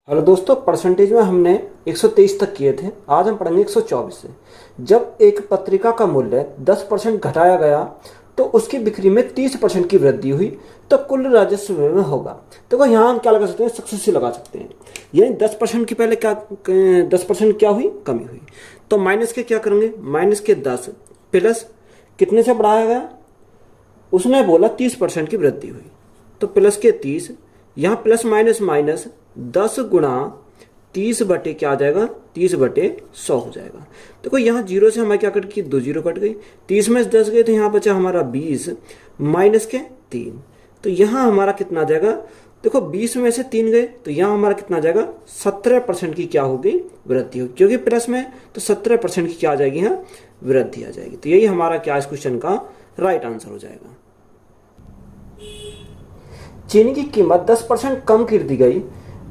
Hello दोस्तों, percentage में हमने 123 तक किए थे। आज हम पढ़ेंगे 124 से। जब एक पत्रिका का मूल्य 10% घटाया गया तो उसकी बिक्री में 30% की वृद्धि हुई तो कुल राजस्व में होगा। देखो यहाँ हम क्या लगा सकते हैं, सक्सेसिव लगा सकते हैं। यानी 10% की पहले क्या 10% क्या हुई, कमी हुई। तो माइनस के क्या करेंगे, माइनस के 10 प्लस कितने से बढ़ाया गया, उसने बोला 30% की वृद्धि हुई तो प्लस के 30, यहाँ प्लस माइनस माइनस 10 गुणा 30 बटे क्या आ जाएगा, 30 बटे 100 हो जाएगा। देखो यहाँ जीरो से हमारे क्या कट गई, 2 जीरो कट गई। 30 में से 10 गए तो यहाँ बचा हमारा 20 माइनस के 3, तो यहाँ हमारा कितना आ जाएगा। देखो 20 में से 3 गए तो यहाँ हमारा कितना आ जाएगा, 17% की क्या होगी, वृद्धि होगी। क्योंकि प्लस में तो 17% की क्या आ जाएगी, यहाँ वृद्धि आ जाएगी। तो यही हमारा क्या इस क्वेश्चन का राइट आंसर हो जाएगा। चीनी की कीमत 10% कम कर दी गई,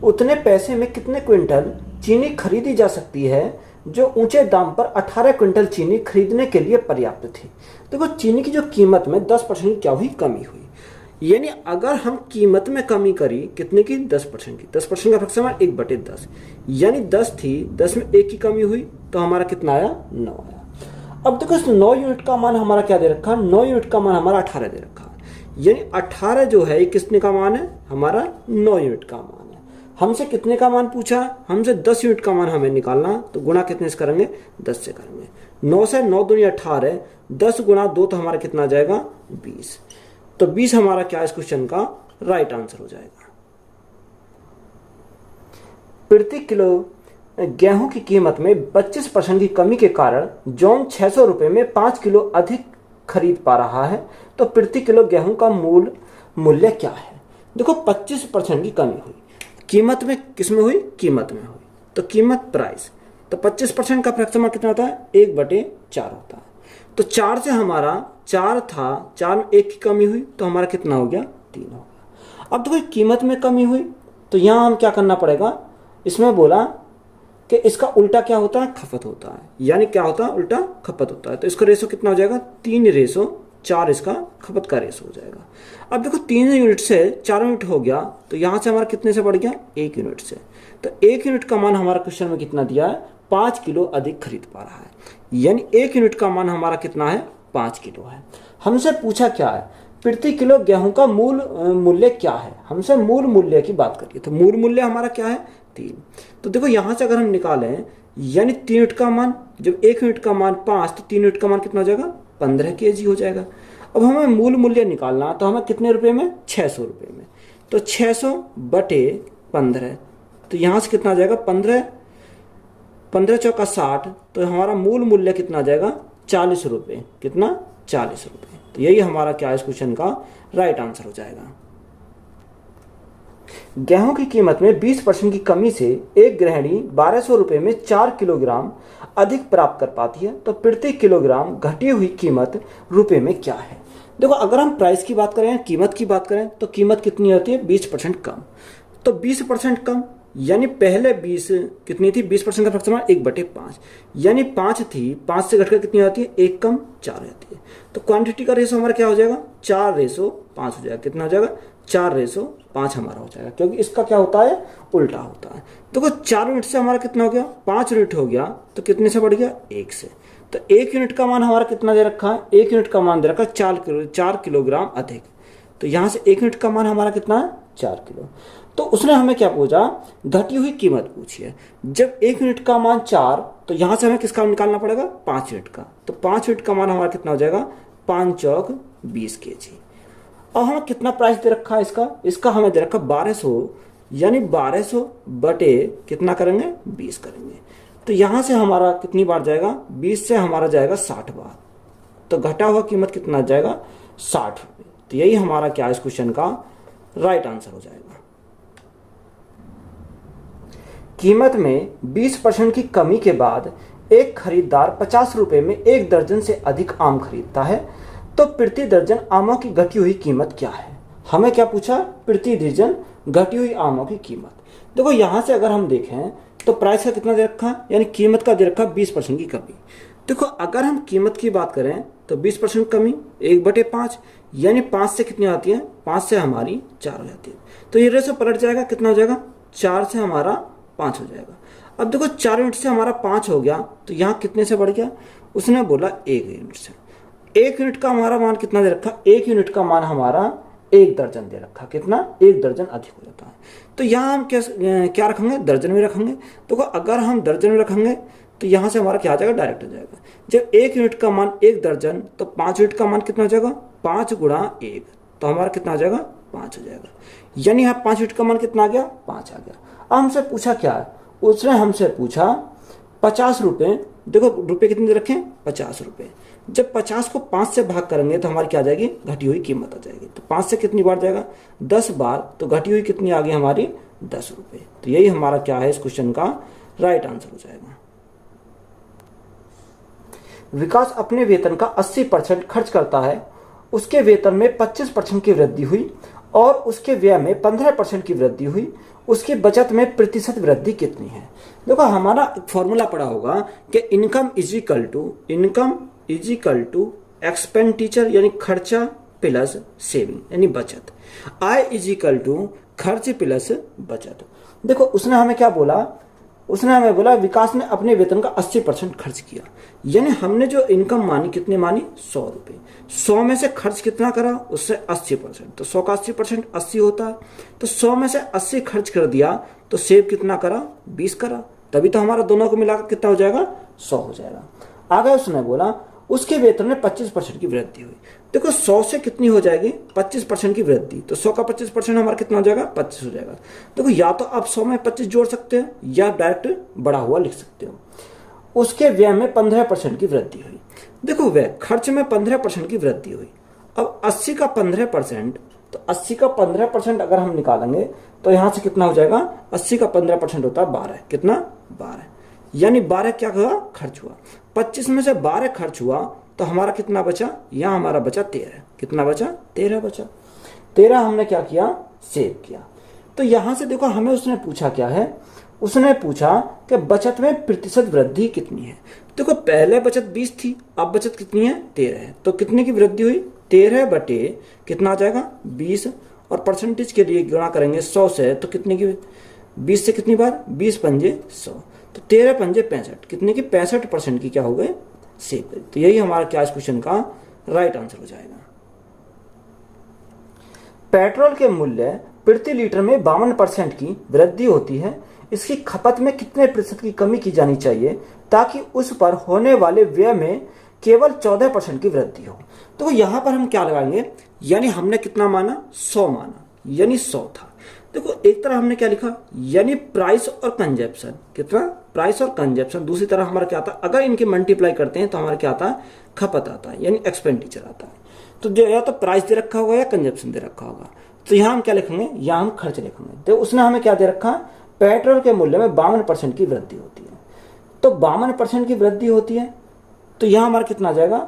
उतने पैसे में कितने क्विंटल चीनी खरीदी जा सकती है जो ऊंचे दाम पर 18 क्विंटल चीनी खरीदने के लिए पर्याप्त थी। देखो चीनी की जो कीमत में 10% क्या हुई, कमी हुई। यानी अगर हम कीमत में कमी करी कितने की, 10% की। 10% का फ्रैक्शन 1/10, यानी 10 थी, 10 में 1 की कमी हुई तो हमारा कितना आया, 9 आया। अब देखो इस 9 यूनिट का मान हमारा क्या दे रखा, 9 यूनिट का मान हमारा 18 दे रखा। यानी 18 जो है किसने का मान है, हमारा 9 यूनिट का मान है। हमसे कितने का मान पूछा, हमसे 10 यूनिट का मान हमें निकालना, तो गुणा कितने से करेंगे, 10 से करेंगे। 9 से 9 दूनी 18, 10 गुणा 2 तो हमारा कितना आ जाएगा, 20। तो 20 हमारा क्या इस क्वेश्चन का राइट आंसर हो जाएगा। प्रति किलो गेहूं की कीमत में 25% की कमी के कारण जॉन 600 रुपए में 5 किलो अधिक खरीद पा रहा है, तो प्रति किलो गेहूं का मूल्य क्या है। देखो 25% की कमी हुई, कीमत में किसमें हुई, कीमत में हुई, तो कीमत प्राइस। तो 25% का फ्रैक्शन कितना होता है, 1/4 होता है। तो 4 से हमारा 4 था, 4 में 1 की कमी हुई तो हमारा कितना हो गया, 3 हो गया। अब देखो कीमत में कमी हुई तो यहाँ हम क्या करना पड़ेगा, इसमें बोला कि इसका उल्टा क्या होता है, खपत होता है। यानी क्या होता है, उल्टा खपत होता है। तो इसका रेशो कितना हो जाएगा, 3:4 इसका खपत का रेशो हो जाएगा। अब देखो 3 यूनिट से 4 यूनिट हो गया तो यहाँ से हमारा कितने से बढ़ गया, 1 यूनिट से। तो 1 यूनिट का मान हमारा क्वेश्चन में कितना दिया है, 5 किलो अधिक खरीद पा रहा है। यानी 1 यूनिट का मान हमारा कितना है, 5 किलो है। हमसे पूछा क्या है, प्रति किलो गेहूं का मूल्य क्या है। हमसे मूल मूल्य की बात करिए तो मूल मूल्य हमारा क्या है, 3। तो देखो यहां से अगर हम निकालें, यानी 3 यूनिट का मान, जब 1 यूनिट का मान 5 तो 3 यूनिट का मान कितना हो जाएगा, 15 केजी हो जाएगा। अब हमें मूल मूल्य निकालना तो हमें कितने रुपए में, 600 रुपए में। तो 600 बटे 15, तो यहां से कितना आ जाएगा, 15 चौका 60, तो हमारा मूल मूल्य कितना आ जाएगा, 40 रुपए। कितना, 40 रुपए। तो यही हमारा क्या इस क्वेश्चन का राइट आंसर हो जाएगा। गेहूं की कीमत में 20% की कमी से एक गृहिणी 1200 रुपए में 4 किलोग्राम अधिक प्राप्त कर पाती है, तो प्रति किलोग्राम घटी हुई कीमत रुपए में क्या है। देखो अगर हम प्राइस की बात करें, कीमत की बात करें, तो कीमत कितनी होती है, 20% कम। तो 20% कम यानी पहले 20 कितनी थी, 20% का फ्रैक्शन 1/5, यानी 5 थी, 5 से घटकर कितनी आती है, 1 कम 4 आती है। तो क्वांटिटी का रेशो हमारा क्या हो जाएगा, 4:5 हो जाएगा। कितना हो जाएगा, 4:5 हमारा हो जाएगा, क्योंकि इसका क्या होता है, उल्टा होता है। देखो 4 यूनिट से हमारा कितना हो गया, 5 यूनिट हो गया, तो कितने से बढ़ गया, 1 से। तो 1 यूनिट का मान हमारा कितना दे रखा है, 1 यूनिट का मान दे रखा है 4 किलोग्राम अधिक। तो यहां से 1 यूनिट का मान हमारा कितना है, 4 किलो। तो उसने हमें क्या पूछा, घटी हुई कीमत पूछी है। जब 1 यूनिट का मान 4, तो यहां से हमें किसका निकालना पड़ेगा, 5 यूनिट का। तो 5 यूनिट का मान हमारा कितना हो जाएगा, 5 चौक 20 केजी। और हमें कितना प्राइस दे रखा है इसका हमें दे रखा 1200, यानी 1200 बटे कितना करेंगे, 20 करेंगे। तो यहां से हमारा कितनी बार जाएगा, 20 से हमारा जाएगा 60 बार। तो घटा हुआ कीमत कितना जाएगा, 60 रुपये। तो यही हमारा क्या इस क्वेश्चन का राइट आंसर हो जाएगा। कीमत में 20% की कमी के बाद एक खरीदार 50 रुपए में 1 दर्जन से अधिक आम खरीदता है, तो प्रति दर्जन आमों की घटी हुई कीमत क्या है। हमें क्या पूछा, प्रति दर्जन घटी हुई आमों की कीमत। देखो यहां से अगर हम देखें तो प्राइस का कितना दे रखा, यानी कीमत का दे रखा 20% की कमी। देखो अगर हम कीमत की बात करें तो 20% कमी 1/5, यानी 5 से कितनी आती है, 5 से हमारी 4 हो जाती है। तो ये रेशो पलट जाएगा, कितना हो जाएगा, 4 से हमारा 5 हो जाएगा। अब देखो 4 यूनिट से हमारा 5 हो गया, तो यहाँ कितने से बढ़ गया, उसने बोला 1 यूनिट से। 1 यूनिट का हमारा मान कितना दे रखा, 1 यूनिट का मान हमारा 1 दर्जन दे रखा, कितना, 1 दर्जन अधिक हो जाता है। तो यहाँ हम क्या रखेंगे, दर्जन में रखेंगे। तो अगर हम दर्जन में रखेंगे तो यहाँ से हमारा क्या आ जाएगा, डायरेक्ट हो जाएगा। जब 1 यूनिट का मान 1 दर्जन, तो 5 यूनिट का मान कितना हो जाएगा, 5 गुणा 1, तो हमारा कितना आ जाएगा, 5 हो जाएगा। यानी यहाँ 5 यूनिट का मान कितना आ गया, 5 आ गया। अब हमसे पूछा क्या है, उसने हमसे पूछा 50 रुपये। देखो रुपये कितने दे रखे हैं, 50 रुपये। जब 50 को 5 से भाग करेंगे तो हमारी क्या आ जाएगी, घटी हुई कीमत आ जाएगी। तो 5 से कितनी बार जाएगा, 10 बार, तो घटी हुई कितनी आ गई हमारी, 10 रुपये। तो यही हमारा क्या है, इस क्वेश्चन का राइट आंसर हो जाएगा। विकास अपने वेतन का 80% खर्च करता है, उसके वेतन में 25% की वृद्धि हुई और उसके व्यय में 15% की वृद्धि हुई, उसकी बचत में प्रतिशत वृद्धि कितनी है। देखो हमारा फॉर्मूला पड़ा होगा कि income is equal to expenditure यानी खर्चा प्लस सेविंग यानी बचत। आय इज इक्वल टू खर्च प्लस बचत। देखो उसने हमें क्या बोला, उसने हमें बोला विकास ने अपने वेतन का 80% खर्च किया, यानी हमने जो इनकम मानी कितनी मानी, 100 रुपये। 100 में से खर्च कितना करा, उससे 80%, तो 100 का 80% 80 होता है। तो 100 में से 80 खर्च कर दिया, तो सेव कितना करा, 20 करा, तभी तो हमारा दोनों को मिलाकर कितना हो जाएगा, 100 हो जाएगा। आगे उसने बोला उसके वेतन में 25% की वृद्धि हुई। देखो 100 से कितनी हो जाएगी, 25% की वृद्धि, तो 100 का 25% हमारा कितना हो जाएगा, 25 हो जाएगा। देखो या तो आप 100 में 25 जोड़ सकते हो या डायरेक्ट बढ़ा हुआ लिख सकते हो। उसके व्यय में 15% की वृद्धि हुई। देखो व्यय खर्च में 15% की वृद्धि हुई। अब 80 का 15%, तो 80 का 15% अगर हम निकालेंगे तो यहां से कितना हो जाएगा, 80 का 15% होता है 12, कितना, 12, यानी 12 क्या हुआ, खर्च हुआ। 25 में से 12 खर्च हुआ, तो हमारा कितना बचा, यहां हमारा बचा 13, कितना बचा, 13 बचा। 13 हमने क्या किया, सेव किया। तो यहां से देखो हमें उसने पूछा क्या है, उसने पूछा कि बचत में प्रतिशत वृद्धि कितनी है। देखो पहले बचत 20 थी, अब बचत कितनी है, 13 है, तो कितने की वृद्धि हुई, 13 बटे कितना आ जाएगा, 20, और परसेंटेज के लिए गुणा करेंगे 100 से, तो कितने की, 20 से कितनी बार, 20 पंजे 100, तो 13 पंजे 65, कितने की, 65% की क्या हो गए, सेव करी। तो यही हमारा क्या इस क्वेश्चन का राइट आंसर हो जाएगा। पेट्रोल के मूल्य प्रति लीटर में 52% की वृद्धि होती है, इसकी खपत में कितने प्रतिशत की कमी की जानी चाहिए ताकि उस पर होने वाले व्यय में केवल 14% की वृद्धि हो। तो यहां पर हम क्या लगाएंगे, यानी हमने कितना माना, 100 माना, यानी 100 था। देखो एक तरह हमने क्या लिखा, यानी प्राइस और कंजप्शन, कितना, प्राइस और कंजप्शन। दूसरी तरह हमारा क्या आता है, अगर इनके मल्टीप्लाई करते हैं तो हमारा क्या आता है, खपत आता है, यानी एक्सपेंडिचर आता है। तो जो या तो प्राइस दे रखा होगा या कंजप्शन दे रखा होगा। तो यहाँ हम क्या लिखेंगे, यहाँ हम खर्च लिखेंगे। तो उसने हमें क्या दे रखा, पेट्रोल के मूल्य में 52% की वृद्धि होती है। तो 52% की वृद्धि होती है, तो यहाँ हमारा कितना आ जाएगा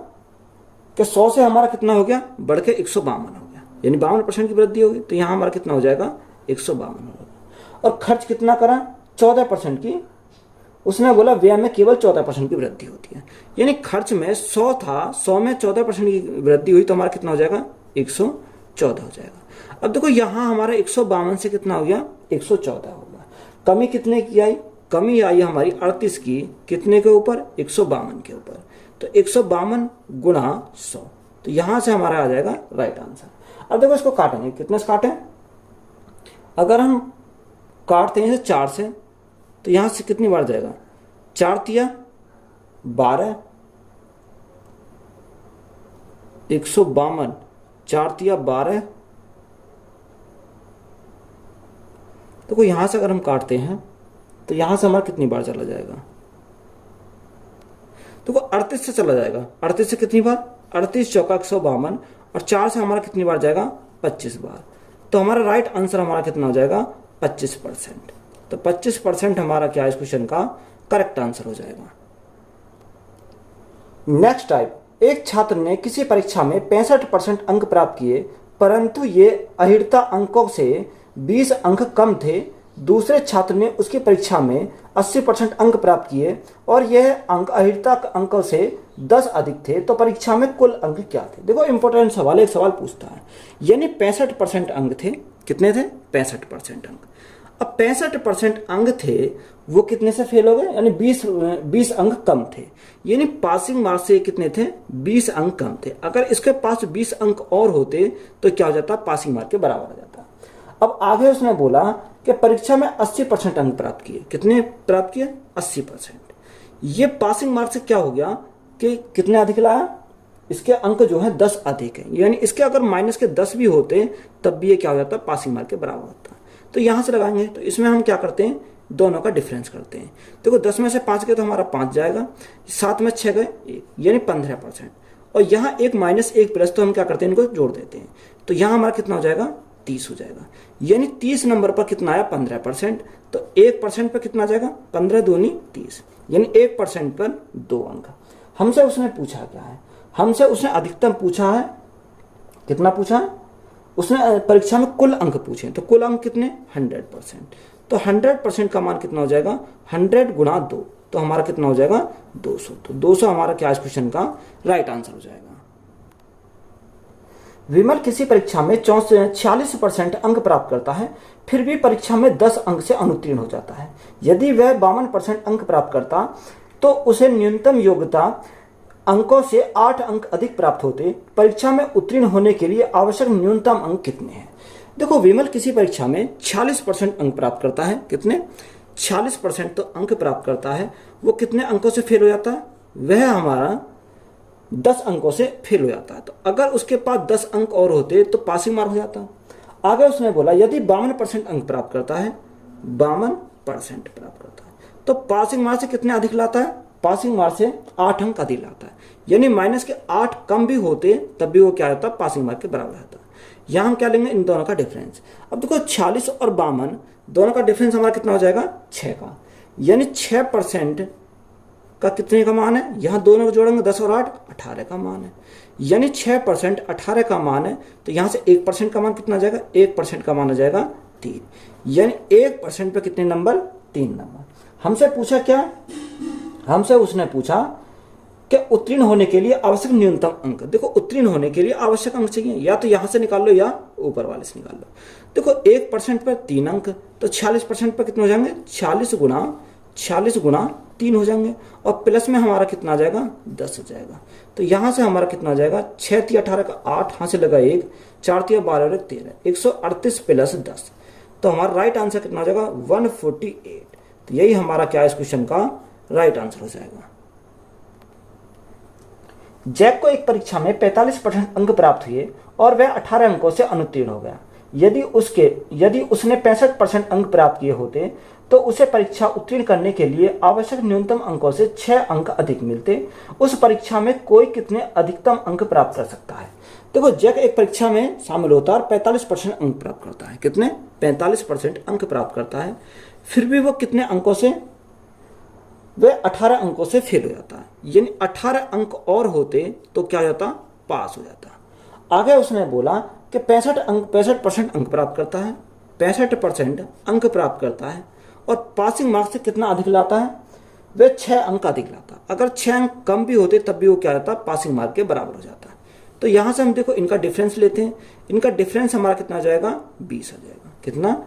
कि 100 से हमारा कितना हो गया, बढ़ के 152 हो गया, यानी 52% की वृद्धि होगी। तो यहाँ हमारा कितना हो जाएगा, 152 होगा। और खर्च कितना करा, 14% की। उसने बोला व्यय में केवल 14% की वृद्धि होती है, यानी खर्च में 100 था, 100 में 14% की वृद्धि हुई, तो हमारा कितना हो जाएगा, 114 हो जाएगा। अब देखो यहाँ हमारा 152 से कितना हो गया, 114 होगा। कमी कितने की आई, कमी आई हमारी 38 की, कितने के ऊपर, 152 के ऊपर। तो 152 गुणा 100, तो यहां से हमारा आ जाएगा राइट आंसर। अब देखो इसको काटेंगे, कितने से काटें, अगर हम काटते हैं 4 से, तो यहां से कितनी बार जाएगा, 4 तिया 12, 152, 4 तिया 12। देखो यहां से अगर हम काटते हैं तो यहां से हमारा कितनी बार चला जाएगा, देखो 38 से चला जाएगा। 38 से कितनी बार, 38 चौका 152, और 4 से हमारा कितनी बार जाएगा, 25 बार। तो हमारा राइट आंसर हमारा कितना हो जाएगा, 25%। तो 25% हमारा क्या है इस क्वेश्चन का करेक्ट आंसर हो जाएगा। नेक्स्ट टाइप, एक छात्र ने किसी परीक्षा में 65% अंक प्राप्त किए, परंतु ये अहिर्ता अंकों से 20 अंक कम थे। दूसरे छात्र ने उसकी परीक्षा में 80% अंक प्राप्त किए और यह अंक अहिर्ता अंकों से 10 अधिक थे, तो परीक्षा में कुल अंक क्या थे। देखो इंपॉर्टेंट सवाल, एक सवाल पूछता है, यानी 65% अंक थे, कितने थे, 65% अंक। अब 65% अंक थे वो कितने से फेल हो गए, यानी 20 अंक कम थे, यानी पासिंग मार्क्स से कितने थे, 20 अंक कम थे। अगर इसके पास 20 अंक और होते तो क्या हो जाता, पासिंग मार्क के बराबर हो जाता। अब आगे उसने बोला कि परीक्षा में 80% अंक प्राप्त किए, कितने प्राप्त किए, 80%। ये पासिंग मार्क्स से क्या हो गया कि कितने अधिक लाया, इसके अंक जो है 10 अधिक है, यानी इसके अगर माइनस के 10 भी होते तब भी ये क्या हो जाता, पासिंग मार्क के बराबर होता। तो यहां से लगाएंगे, तो इसमें हम क्या करते हैं, दोनों का डिफरेंस करते हैं। देखो 10 में से 5 गए तो हमारा 5 जाएगा, 7 में 6 गए 1, यानी 15%। और यहाँ एक माइनस एक प्लस, तो हम क्या करते हैं, इनको जोड़ देते हैं। तो यहाँ हमारा कितना हो जाएगा, 30 हो जाएगा, यानी 30 नंबर पर कितना आया, 15%। तो 1% पर कितना आ जाएगा, 15 दूनी 30, यानी 1% पर 2 अंक। हमसे उसने पूछा क्या है, हमसे उसने अधिकतम पूछा है, कितना पूछा है, उसने परीक्षा में कुल अंक पूछे, तो कुल अंक कितने, 100%। तो 100% का मान कितना हो जाएगा, 100 गुणा 2, तो हमारा कितना हो जाएगा, 200। तो 200 हमारा क्या इस क्वेश्चन का राइट आंसर हो जाएगा। विमल किसी परीक्षा में 46% अंक प्राप्त करता है, फिर भी परीक्षा में 10 अंक से अनुत्तीर्ण हो जाता है। यदि वह 52% अंक प्राप्त करता तो उसे न्यूनतम योग्यता अंकों से 8 अंक अधिक प्राप्त होते। परीक्षा में उत्तीर्ण होने के लिए आवश्यक न्यूनतम अंक कितने हैं। देखो विमल किसी परीक्षा में 46% अंक प्राप्त करता है, कितने, 46% तो अंक प्राप्त करता है, वो कितने अंकों से फेल हो जाता है, वह हमारा 10 अंकों से फेल हो जाता है। तो अगर उसके पास 10 अंक और होते तो पासिंग मार्क हो जाता। आगे उसने बोला यदि 52% अंक प्राप्त करता है, 52% प्राप्त करता है, तो पासिंग मार्क से कितने अधिक लाता है, पासिंग मार्क से 8 अंक अधिक लाता है, यानी माइनस के 8 कम भी होते तब भी वो क्या रहता, पासिंग मार्क के बराबर रहता है। यहां हम क्या लेंगे, इन दोनों का डिफरेंस। अब देखो 46 और 52 दोनों का डिफरेंस हमारा कितना हो जाएगा, 6 का, यानी 6% का कितने का मान है, यहां दोनों को जोड़ेंगे 10 और 8, 18 का मान है, यानी 6% 18 का मान है। तो यहां से 1% का मान कितना आ जाएगा, 1% का मान आ जाएगा 3, यानी 1% पे कितने नंबर, 3 नंबर। हमसे पूछा क्या, हमसे उसने पूछा कि उत्तीर्ण होने के लिए आवश्यक न्यूनतम अंक। देखो उत्तीर्ण होने के लिए आवश्यक अंक चाहिए, या तो यहां से निकाल लो या ऊपर वाले से निकाल लो। देखो 1% पर 3 अंक, तो 46% पर कितने हो जाएंगे, 46 गुणा 3 हो जाएंगे, और प्लस में हमारा कितना आ जाएगा, 10 हो जाएगा। तो यहां से हमारा कितना आ जाएगा, 6 × 18 का 8, हाथ से लगा 1, 4 × 12 और 13, 138 प्लस 10, तो हमारा राइट आंसर कितना हो जाएगा, 148। तो यही हमारा क्या इस क्वेश्चन का राइट आंसर हो जाएगा। जैक को एक परीक्षा में 45% अंक प्राप्त हुए और वह 18 अंकों से अनुत्तीर्ण हो गया। यदि उसने 65% अंक प्राप्त किए होते तो उसे परीक्षा उत्तीर्ण करने के लिए आवश्यक न्यूनतम अंकों से 6 अंक अधिक मिलते। उस परीक्षा में कोई कितने अधिकतम अंक प्राप्त कर सकता है। देखो जैक एक परीक्षा में शामिल होता है और 45% अंक प्राप्त करता है, कितने, 45% अंक प्राप्त करता है, फिर भी वो कितने अंकों से, वह 18 अंकों से फेल हो जाता है, यानी 18 अंक और होते तो क्या हो जाता, पास हो जाता। आगे उसने बोला कि 65% अंक प्राप्त करता है, 65% अंक प्राप्त करता है और पासिंग मार्क्स से कितना अधिक लाता है, वह 6 अंक अधिक लाता। अगर 6 अंक कम भी होते तब भी वो क्या रहता, पासिंग मार्क के बराबर हो जाता है। तो यहां से हम देखो इनका डिफरेंस लेते हैं, इनका डिफरेंस हमारा कितना आ जाएगा, 20 आ जाएगा, कितना,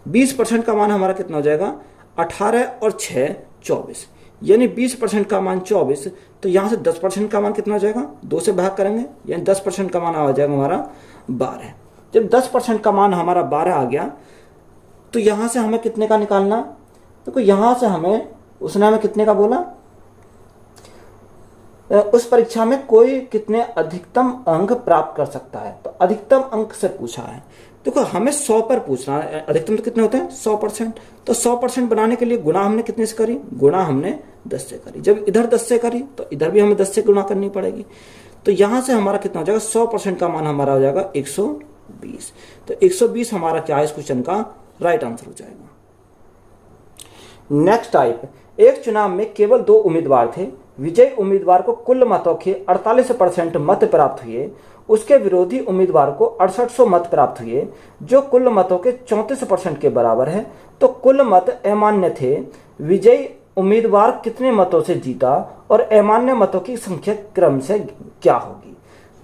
20% का मान हमारा कितना हो जाएगा, 18 और 6 24, यानी 20% का मान 24। तो यहां से 10% का मान कितना हो जाएगा, 2 से भाग करेंगे, यानी 10% का मान आ जाएगा हमारा 12। जब 10% का मान हमारा 12 आ गया तो यहां से हमें कितने का निकालना, देखो यहां से हमें, उसने हमें कितने का बोला, उस परीक्षा में कोई कितने अधिकतम अंक प्राप्त कर सकता है, तो अधिकतम अंक से पूछा है। देखो हमें 100 पर पूछना है, अधिकतम तो कितने होते हैं, 100%। तो 100% बनाने के लिए गुणा हमने कितने से करी, गुणा हमने 10 से करी। जब इधर 10 से करी तो इधर भी हमें 10 से गुणा करनी पड़ेगी। तो यहां से हमारा कितना हो जाएगा, 100% का मान हमारा हो जाएगा 120। तो 120 हमारा क्या है इस क्वेश्चन का राइट आंसर हो जाएगा। नेक्स्ट टाइप, एक चुनाव में केवल 2 उम्मीदवार थे। विजयी उम्मीदवार को कुल मतों के 48% मत प्राप्त हुए, उसके विरोधी उम्मीदवार को 6800 मत प्राप्त हुए, जो कुल मतों के 34% के बराबर है। तो कुल मत अमान्य थे। विजयी उम्मीदवार कितने मतों से जीता और अमान्य मतों की संख्या क्रम से क्या होगी।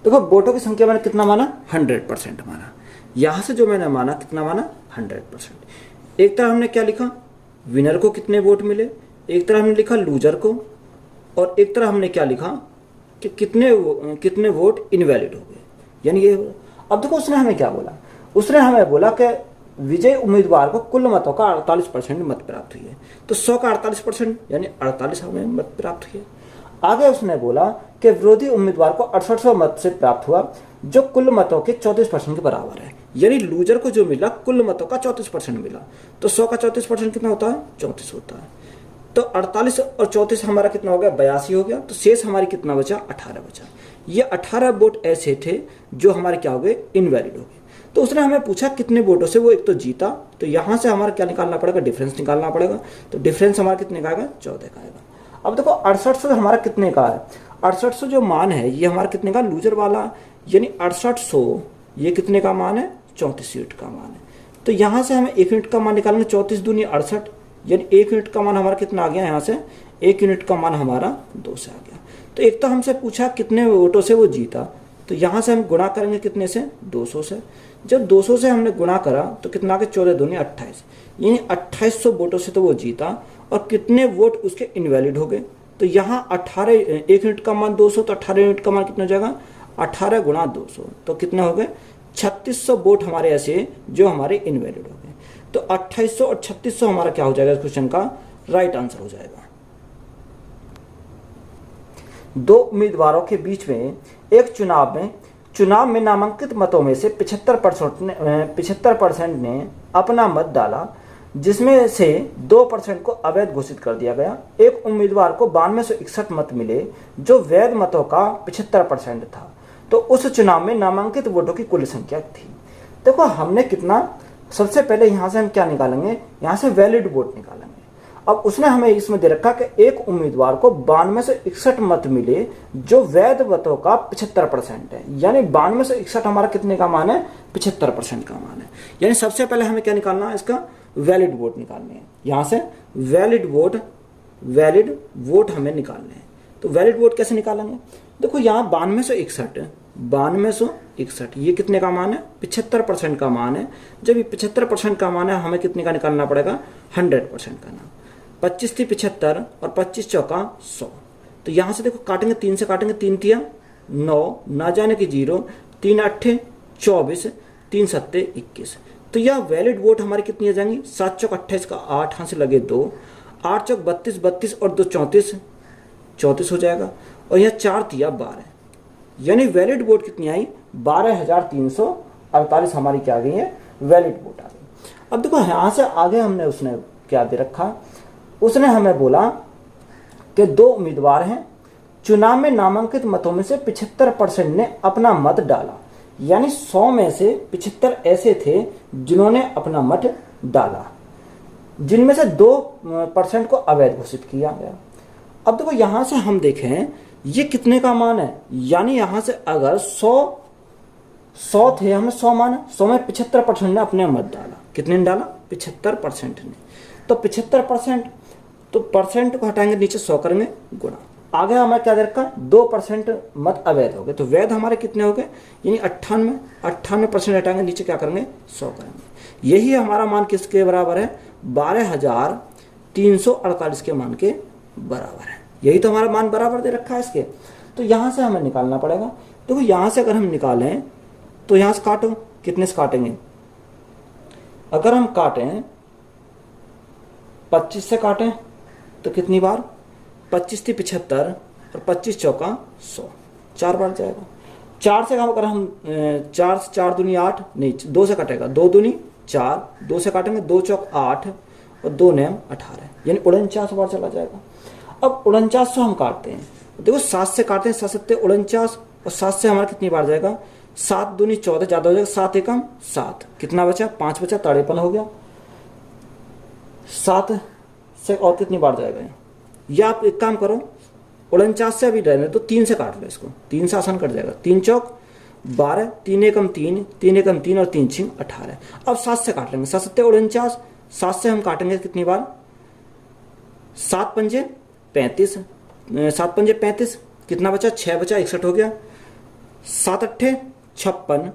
देखो वोटों की संख्या मैंने कितना माना, 100% माना। यहां से जो मैंने माना कितना माना, 100%। एक तरह हमने क्या लिखा, विनर को कितने वोट मिले, एक तरह हमने लिखा लूजर को, और एक तरह हमने क्या लिखा कि कितने वोट इनवैलिड हो गए। यानी ये, अब देखो उसने हमें क्या बोला, उसने हमें बोला कि विजयी उम्मीदवार को कुल मतों का 48% मत प्राप्त हुई है। तो 100 का 48% यानी 48 हमें मत प्राप्त हुए। आगे उसने बोला कि विरोधी उम्मीदवार को 6800 मत से प्राप्त हुआ, जो कुल मतों के 34% के बराबर है। यानी लूजर को जो मिला कुल मतों का 34% मिला। तो 100 का 34% कितना होता है, 34 होता है। तो 48 और 34 हमारा कितना हो गया, 82 हो गया। तो शेष हमारी कितना बचा, 18 बचा। ये 18 वोट ऐसे थे जो हमारे क्या हो गए, इनवैलिड हो गए। तो उसने हमें पूछा कितने वोटों से वो एक तो जीता, तो यहां से हमारा क्या निकालना पड़ेगा, डिफरेंस निकालना पड़ेगा। तो डिफरेंस हमारा कितने का आएगा, 14 का आएगा। अब देखो 6800 हमारा कितने का है, 6800 जो मान है ये हमारा कितने का, लूजर वाला, यानी 6800 ये कितने का मान है, 34 यूनिट का मान है। तो यहां से हमें 1 यूनिट का मान निकालना, 34 दूनी 68, यानी 1 यूनिट का मान हमारा कितना आ गया, यहाँ से 1 यूनिट का मान हमारा 2 से आ गया। तो एक तो हमसे पूछा कितने वोटों से वो जीता, तो यहाँ से हम गुणा करेंगे कितने से, 200 से। जब 200 से हमने गुणा करा तो कितना आ गया, 14 दूनी 28, यानी 2800 वोटों से तो वो जीता। और कितने वोट उसके इनवैलिड हो गए, तो यहाँ 18, 1 यूनिट का मान 200, तो 18 यूनिट का मान कितना हो जाएगा, 18 गुणा 200, तो कितने हो गए, 3600 वोट हमारे ऐसे जो हमारे इनवैलिड हो गए। तो 2800 और 3600 हमारा क्या हो जाएगा, इस क्वेश्चन का राइट आंसर हो जाएगा। दो उम्मीदवारों के बीच में एक चुनाव में नामांकित मतों में से 75% ने अपना मत डाला, जिसमें से 2% को अवैध घोषित कर दिया गया। एक उम्मीदवार को 9261 मत मिले, जो वैध मतों का 75% था। तो उस चुनाव में नामांकित वोटों की कुल संख्या थी। देखो हमने कितना, सबसे पहले यहां से हम क्या निकालेंगे, यहां से वैलिड वोट निकालेंगे। अब उसने हमें इसमें दे रखा कि एक उम्मीदवार को 9261 मत मिले, जो वैध मतों का 75% है। यानी 9261 हमारा कितने का मान है, 75% का मान है। यानी सबसे पहले हमें क्या निकालना है, इसका वैलिड वोट निकालने हैं। यहां से वैलिड वोट हमें निकालने हैं। तो वैलिड वोट कैसे निकालेंगे, देखो यहाँ 9261 ये कितने का मान है, 75% का मान है। जब ये 75% का मान है, हमें कितने का निकालना पड़ेगा, 100% का ना। 25 थी 75 और 25 चौका 100। तो यहां से देखो काटेंगे, 3 से काटेंगे, 3 तिया 9, ना जाने की 0, 3 अट्ठे 24, 3 सत्ते 21। तो यह वैलिड वोट हमारी कितनी आ जाएंगी, 7 चौक 28 का 8, हाथ से लगे 2, 8 चौक 32, 32 और 2 34, 34 हो जाएगा। और यह 4 तिया 12, यानी वैलिड वोट कितनी आई, 12348 हमारी क्या आ गई है, वैलिड वोट आ गई। अब देखो यहां से आगे हमने उसने क्या दे रखा, उसने हमें बोला कि दो उम्मीदवार हैं, चुनाव में नामांकित मतों में से 75% ने अपना मत डाला। यानी 100 में से 75 ऐसे थे जिन्होंने अपना मत डाला, जिनमें से 2% को अवैध घोषित किया गया। अब देखो यहां से हम देखें ये कितने का मान है, यानी यहां से अगर 100 थे, हमें 100 मान, 100 में 75% ने अपने मत डाला। कितने ने डाला, 75% ने। तो 75%, तो परसेंट को हटाएंगे, नीचे 100 करेंगे गुणा। आगे हमें क्या दे रखा, 2% मत अवैध हो गए। तो वैध हमारे कितने हो गए, यानी 98% हटाएंगे, नीचे क्या करेंगे, 100 करेंगे। यही हमारा मान किसके बराबर है, 12348 के मान के बराबर है। यही तो हमारा मान बराबर दे रखा है इसके। तो यहां से हमें निकालना पड़ेगा। देखो यहां से अगर हम निकालें तो यहां से काटो, कितने से काटेंगे, अगर हम काटें 25 से काटें तो कितनी बार, 25 थी 75 और 25 चौका 100, 4 बार जाएगा। 4 से अगर हम 4 से 4 दूनी 8, नहीं 2 से कटेगा, 2 दूनी 4, 2 से काटेंगे, 2 चौक 8 और 2 नेम 18, यानी 49 बार चला जाएगा। अब 49 हम काटते हैं, देखो 7 से काटते हैं, 7 सत्ते 49 और 7 से हमारा कितनी बार जाएगा, 7 दूनी 14, ज्यादा हो जाएगा, 7 एकम 7, कितना बचा, 5 बचा, 53 हो गया। 7 से और कितनी बार जाएगा, या आप एक काम करो, 49 से अभी रहने तो 3 से काट लो इसको, 3 से आसान कट जाएगा, 3 चौक 12, 3 एकम 3, 3 एकम 3 और 3 छिंग 18। अब 7 से काट लेंगे, 7 सत्ते 49, 7 से हम काटेंगे कितनी बार, 7 पंजे 35, 7 पंजे 35, कितना बचा, 6 बचा, 61 हो गया। 7 अट्ठे 56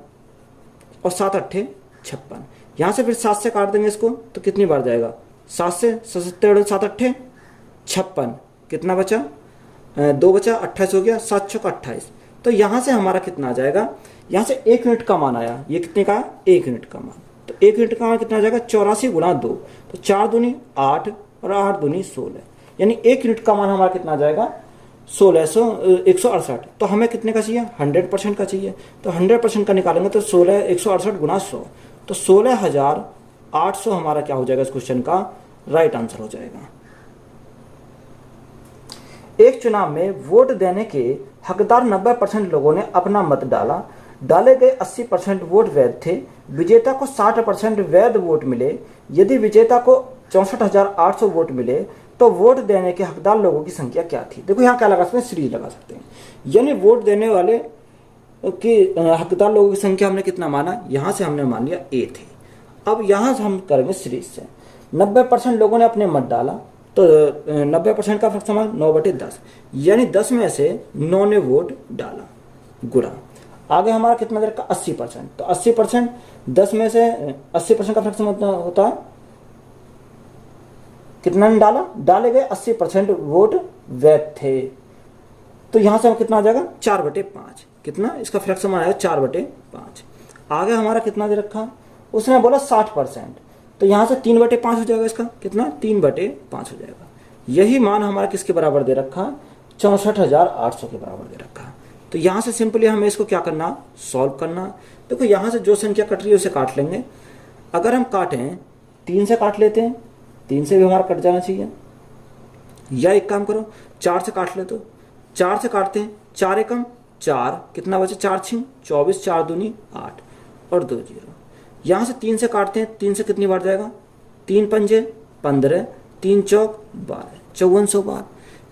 और 7 अट्ठे 56, यहाँ से फिर 7 से काट देंगे इसको तो कितनी बार जाएगा, 7 से 77, 7 अट्ठे 56, कितना बचा, 2 बचा, 28 हो गया, 7 चौका 28। तो यहाँ से हमारा कितना आ जाएगा, यहाँ से 1 यूनिट का मान आया, ये कितने का, 1 यूनिट का मान। तो 1 यूनिट का मान कितना आ जाएगा, 84 गुणा 2, तो 4 दूनी 8 और 8 दूनी 16, यानी 1 यूनिट का मान हमारा कितना आ जाएगा, 168। तो हमें कितने का चाहिए, 100% का चाहिए। तो 100% का निकालेंगे तो 168 गुणा 100, तो 16,800 हमारा क्या हो जाएगा इस क्वेश्चन का राइट आंसर हो जाएगा। एक चुनाव में वोट देने के हकदार 90% लोगों ने अपना मत डाला। डाले गए 80% वोट वैध थे। विजेता को 60% वैध वोट मिले। यदि विजेता को 64,800 वोट मिले तो वोट देने के हकदार लोगों की संख्या क्या थी। देखो यहाँ क्या लगा सकते हैं, सीरीज लगा सकते हैं, यानी वोट देने वाले कि हकदार लोगों की संख्या हमने कितना माना, यहाँ से हमने मान लिया ए थे। अब यहाँ से हम करेंगे सीरीज से, 90% लोगों ने अपने मत डाला, तो 90% का समान 9/10, यानी 10 में से 9 ने वोट डाला, गुणा आगे हमारा कितना देर का 80%, तो 80% 10 में से 80% का फ्रैक्शन होता है कितना ने डाला, डाले गए 80% वोट वैध थे। तो यहां से हम कितना आ जाएगा 4/5, कितना इसका फ्रैक्शन आएगा 4/5। आगे हमारा कितना दे रखा, उसने बोला 60%, तो यहां से 3/5 हो जाएगा, इसका कितना 3/5 हो जाएगा। यही मान हमारा किसके बराबर दे रखा, 64,800 के बराबर दे रखा। तो यहां से सिंपली हमें इसको क्या करना, सॉल्व करना। देखो यहां से जो संख्या कट रही है उसे काट लेंगे। अगर हम काटें 3 से काट लेते हैं, 3 से भी हमारा कट जाना चाहिए, या एक काम करो 4 से काट ले, तो 4 से काटते हैं, 4 एकम 4, कितना बचे 4 छिंग 24, 4 दूनी 8 और 2 0। यहां से 3 से काटते हैं, 3 से कितनी बार जाएगा, 3 पंजे 15, 3 चौक 12, 5400 बार।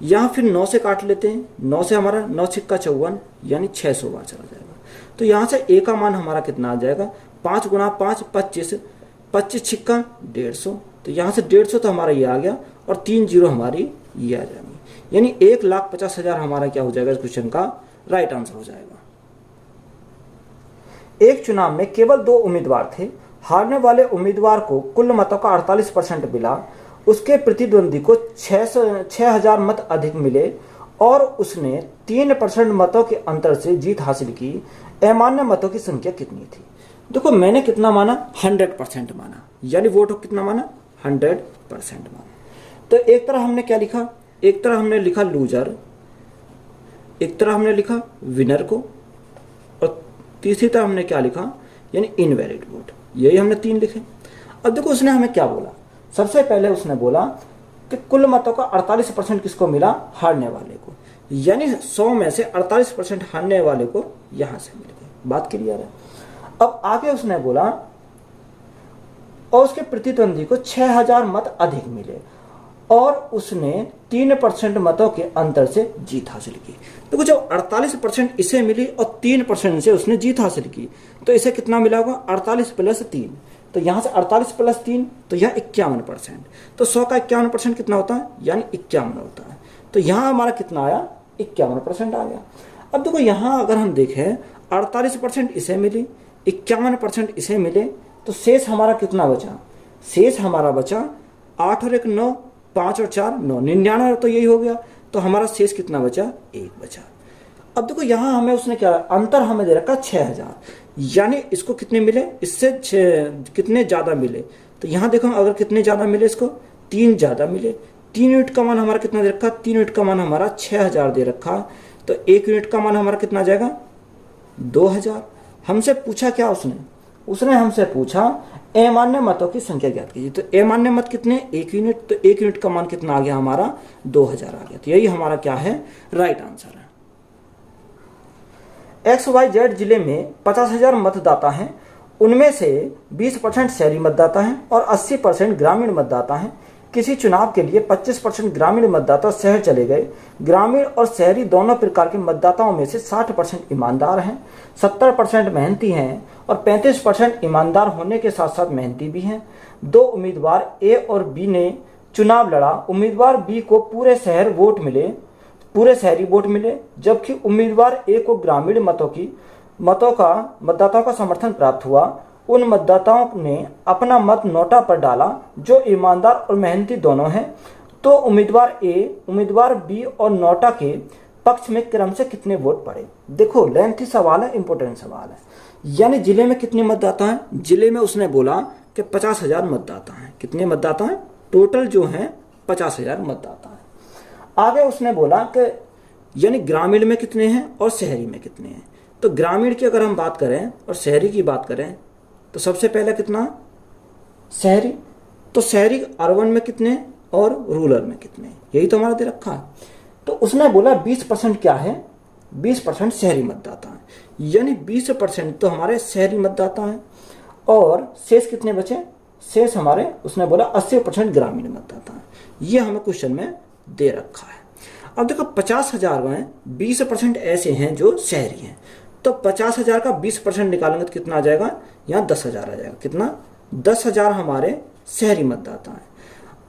यहाँ फिर 9 से काट लेते हैं, 9 से हमारा 9 छिक्का 54, यानी 600 बार चला जाएगा। तो यहाँ से ए का मान हमारा कितना आ जाएगा, 5 गुणा 5 25, 25 छिक्का 150, तो यहाँ से 150 तो हमारा ये आ गया और 3 जीरो हमारी ये आ जाएंगी, यानी 1,50,000 हमारा क्या हो जाएगा इस क्वेश्चन का राइट आंसर हो जाएगा। एक चुनाव में केवल 2 उम्मीदवार थे। हारने वाले उम्मीदवार को कुल मतों का 48% मिला, उसके प्रतिद्वंदी को 6,000 मत अधिक मिले और उसने 3% मतों के अंतर से जीत हासिल की। अमान्य मतों की संख्या कितनी थी। देखो मैंने कितना माना, 100% माना, यानी वोट कितना माना, 100% माना। तो एक तरह हमने क्या लिखा, एक तरह हमने लिखा लूजर, एक तरह हमने लिखा विनर को, और तीसरी तरह हमने क्या लिखा, यानी इनवैलिड वोट। यही हमने 3 लिखे। अब देखो उसने हमें क्या बोला, सबसे पहले उसने बोला कि कुल मतों का 48% किसको मिला, हारने वाले को, यानी 100 में से 48% हारने वाले को यहां से मिल गए। बात क्लियर है। अब आगे उसने बोला और उसके प्रतिद्वंदी को 6,000 मत अधिक मिले और उसने 3% मतों के अंतर से जीत हासिल की। देखो जब 48% इसे मिली और 3% से उसने जीत हासिल की, तो इसे कितना मिला होगा, 48 + 3, तो यहां से 48 + 3, तो यह 51%। तो 100 का 51% कितना होता है, यानी 51 होता है। तो यहां हमारा कितना आया, 51% आ गया। अब देखो यहां अगर हम देखें 48% इसे मिली, 51% इसे मिले, तो शेष हमारा कितना बचा, शेष हमारा बचा 8 और 1 9, 5 और 4 9, 99, तो यही हो गया। तो हमारा शेष कितना बचा, 1 बचा। अब देखो यहां हमें उसने क्या, अंतर हमें दे रखा 6,000, यानी इसको कितने मिले, इससे कितने ज्यादा मिले। तो यहां देखो अगर कितने ज्यादा मिले, इसको 3 ज्यादा मिले। 3 यूनिट का मान हमारा कितना दे रखा, 3 यूनिट का मान हमारा 6,000 दे रखा। तो 1 यूनिट का मान हमारा कितना जाएगा, 2,000। हमसे पूछा क्या उसने हमसे पूछा अमान्य मतों की संख्या ज्ञात कीजिए। तो अमान्य मत कितने, 1 यूनिट, तो 1 यूनिट का मान कितना आ गया हमारा, 2,000 आ गया। तो यही हमारा क्या है, राइट आंसर है। XYZ जिले में 50,000 मतदाता हैं, उनमें से 20% शहरी मतदाता हैं और 80% ग्रामीण मतदाता हैं। किसी चुनाव के लिए 25% ग्रामीण मतदाता शहर चले गए। ग्रामीण और शहरी दोनों प्रकार के मतदाताओं में से 60% ईमानदार हैं, 70% मेहनती हैं और 35% ईमानदार होने के साथ साथ मेहनती भी हैं। 2 उम्मीदवार ए और बी ने चुनाव लड़ा। उम्मीदवार बी को पूरे शहरी वोट मिले, जबकि उम्मीदवार ए को ग्रामीण मतदाताओं का समर्थन प्राप्त हुआ। उन मतदाताओं ने अपना मत नोटा पर डाला जो ईमानदार और मेहनती दोनों हैं, तो उम्मीदवार ए, उम्मीदवार बी और नोटा के पक्ष में क्रम से कितने वोट पड़े। देखो लेंथी सवाल है, इंपॉर्टेंट सवाल है। यानी जिले में कितने मतदाता हैं, जिले में उसने बोला कि 50,000 मतदाता हैं। कितने मतदाता हैं टोटल जो हैं 50,000 मतदाता हैं। आगे उसने बोला कि यानी ग्रामीण में कितने हैं और शहरी में कितने हैं। तो ग्रामीण की अगर हम बात करें और शहरी की बात करें तो सबसे पहले कितना शहरी, तो शहरी अर्बन में कितने और रूरल में कितने, यही तो हमारा दे रखा है। तो उसने बोला 20% क्या है, 20% शहरी मतदाता हैं, यानी 20% तो हमारे शहरी मतदाता हैं और शेष कितने बचे, शेष हमारे उसने बोला 80% ग्रामीण मतदाता हैं। ये हमें क्वेश्चन में दे रखा है। अब देखो 50,000 में 20% ऐसे हैं जो शहरी हैं, तो 50,000 का 20% निकालेंगे तो कितना आ जाएगा, यहाँ 10,000 आ जाएगा। कितना 10,000 हमारे शहरी मतदाता हैं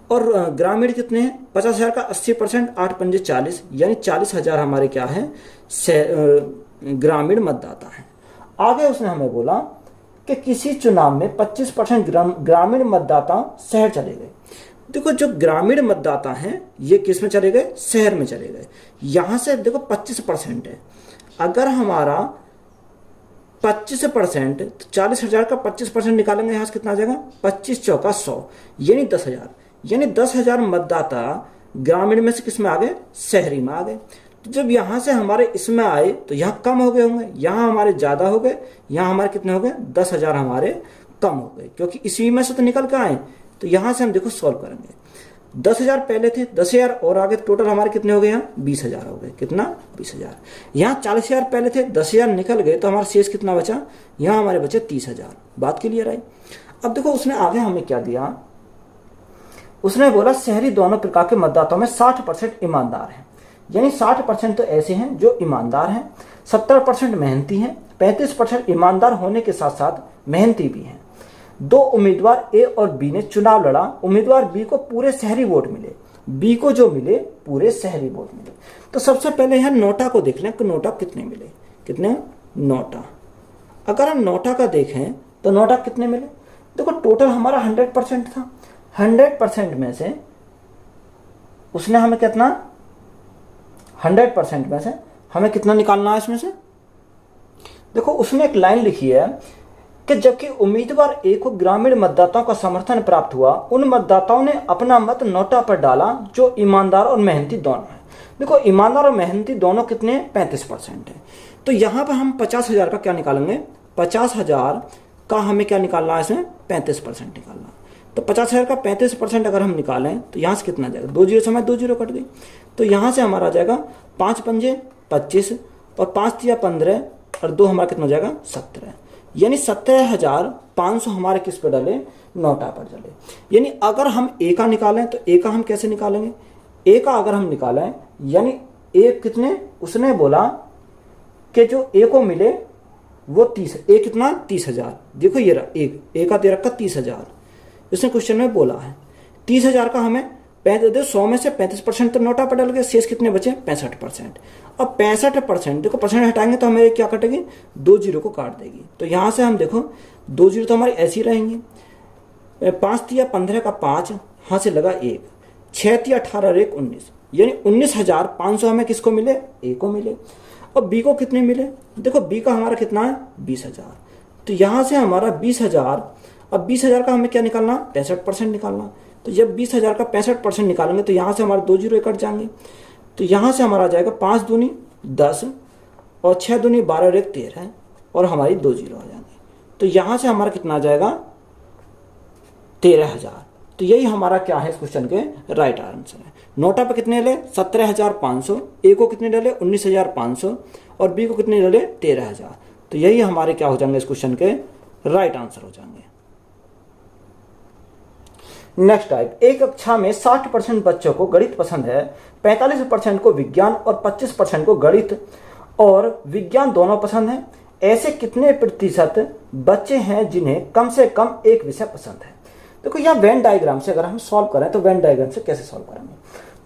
और ग्रामीण कितने हैं 50,000 का 80%, 8 पंजे 40, यानी 40,000 हमारे क्या है ग्रामीण मतदाता हैं। आगे उसने हमें बोला कि किसी चुनाव में 25% ग्रामीण मतदाता शहर चले गए। देखो जो ग्रामीण मतदाता हैं ये किस में चले गए, शहर में चले गए। यहां से देखो 25% है, अगर हमारा 25% तो 40,000 का 25% निकालेंगे, यहां से कितना आ जाएगा 25 चौका 100, यानी 10,000, यानी 10,000 मतदाता ग्रामीण में से किस में आ गए, शहरी में आ गए। तो जब यहां से हमारे इसमें आए तो यहाँ कम हो गए होंगे, यहाँ हमारे ज्यादा हो गए, यहाँ हमारे कितने हो गए 10,000 हमारे कम हो गए, क्योंकि इसी में से तो निकल के आए। तो यहां से हम देखो सॉल्व करेंगे, 10,000 पहले थे, 10,000 और आगे टोटल हमारे कितने हो गए, यहाँ 20,000 हो गए। कितना 20,000, यहाँ 40,000 पहले थे, 10,000 निकल गए तो हमारा शेष कितना बचा, यहाँ हमारे बचे 30,000। बात क्लियर आई। अब देखो उसने आगे हमें क्या दिया, उसने बोला शहरी दोनों प्रकार के मतदाताओं में 60% ईमानदार हैं, यानी 60% तो ऐसे हैं जो ईमानदार हैं, 70% मेहनती हैं, 35% ईमानदार होने के साथ साथ मेहनती भी हैं। दो उम्मीदवार ए और बी ने चुनाव लड़ा, उम्मीदवार बी को पूरे शहरी वोट मिले, बी को जो मिले पूरे शहरी वोट मिले। तो सबसे पहले यहाँ नोटा को देख लें कि नोटा कितने मिले, कितने नोटा। अगर हम नोटा का देखें तो नोटा कितने मिले, देखो टोटल हमारा 100% था, 100% में से उसने हमें कितना, 100% में से हमें कितना निकालना है इसमें से। देखो उसने एक लाइन लिखी है कि जबकि उम्मीदवार ए को ग्रामीण मतदाताओं का समर्थन प्राप्त हुआ, उन मतदाताओं ने अपना मत नोटा पर डाला जो ईमानदार और मेहनती दोनों हैं। देखो ईमानदार और मेहनती दोनों कितने 35% है। तो यहाँ पर हम 50,000 का क्या निकालेंगे, 50,000 का हमें क्या निकालना है, इसमें 35% निकालना। तो 50,000 का 35% अगर हम निकालें तो यहाँ से कितना जाएगा, 2 जीरो समय 2 जीरो कट गई, तो यहाँ से हमारा जाएगा 5 पंजे 25 और 5 तिया 15 और 2 हमारा कितना जाएगा 17, यानी 17,500 हमारे किस पे डले, नोटा पर डले। यानी अगर हम ए का निकालें तो ए का हम कैसे निकालेंगे, ए का अगर हम निकालें यानी ए कितने, उसने बोला कि जो ए को मिले वो 30, ए कितना 30,000, देखो ये रहा ए का दे रखा 30,000, उसने क्वेश्चन में बोला है 30,000 का हमें 100 में से 35% तो नोटा पर डल गए, शेष कितने बचे 65%। अब 65% देखो परसेंट हटाएंगे तो हमें क्या कटेगी, 2 जीरो को काट देगी। तो यहाँ से हम देखो 2 जीरो तो हमारी ऐसी रहेंगी, 5 तिया 15 का 5, यहाँ से लगा 1, 6 तिया 18 और 1 19, यानी 19,500 हमें किसको मिले, ए को मिले। और बी को कितने मिले, देखो बी का हमारा कितना है 20,000, तो यहाँ से हमारा 20,000, अब 20,000 का हमें क्या निकालना 65% निकालना। तो जब 20,000 का 65% निकालेंगे तो यहाँ से हमारे 2 जीरो कट जाएंगे, तो यहाँ से हमारा जाएगा 5 दूनी 10 और 6 दूनी 12 और 1 13 और हमारी 2 जीरो आ जाएंगे। तो यहाँ से हमारा कितना आ जाएगा 13,000। तो यही हमारा क्या है इस क्वेश्चन के राइट आंसर है। नोटा पे कितने डले 17,500, ए को कितने डले 19,500 और बी को कितने डले 13,000। तो यही हमारे क्या हो जाएंगे इस क्वेश्चन के राइट आंसर हो जाएंगे। नेक्स्ट टाइप, एक कक्षा में 60% बच्चों को गणित पसंद है, 45% को विज्ञान और 25% को गणित और विज्ञान दोनों पसंद है। ऐसे कितने प्रतिशत बच्चे हैं जिन्हें कम से कम एक विषय पसंद है। देखो यहाँ वेन डायग्राम से अगर हम सॉल्व करें तो वेन डायग्राम से कैसे सॉल्व करेंगे,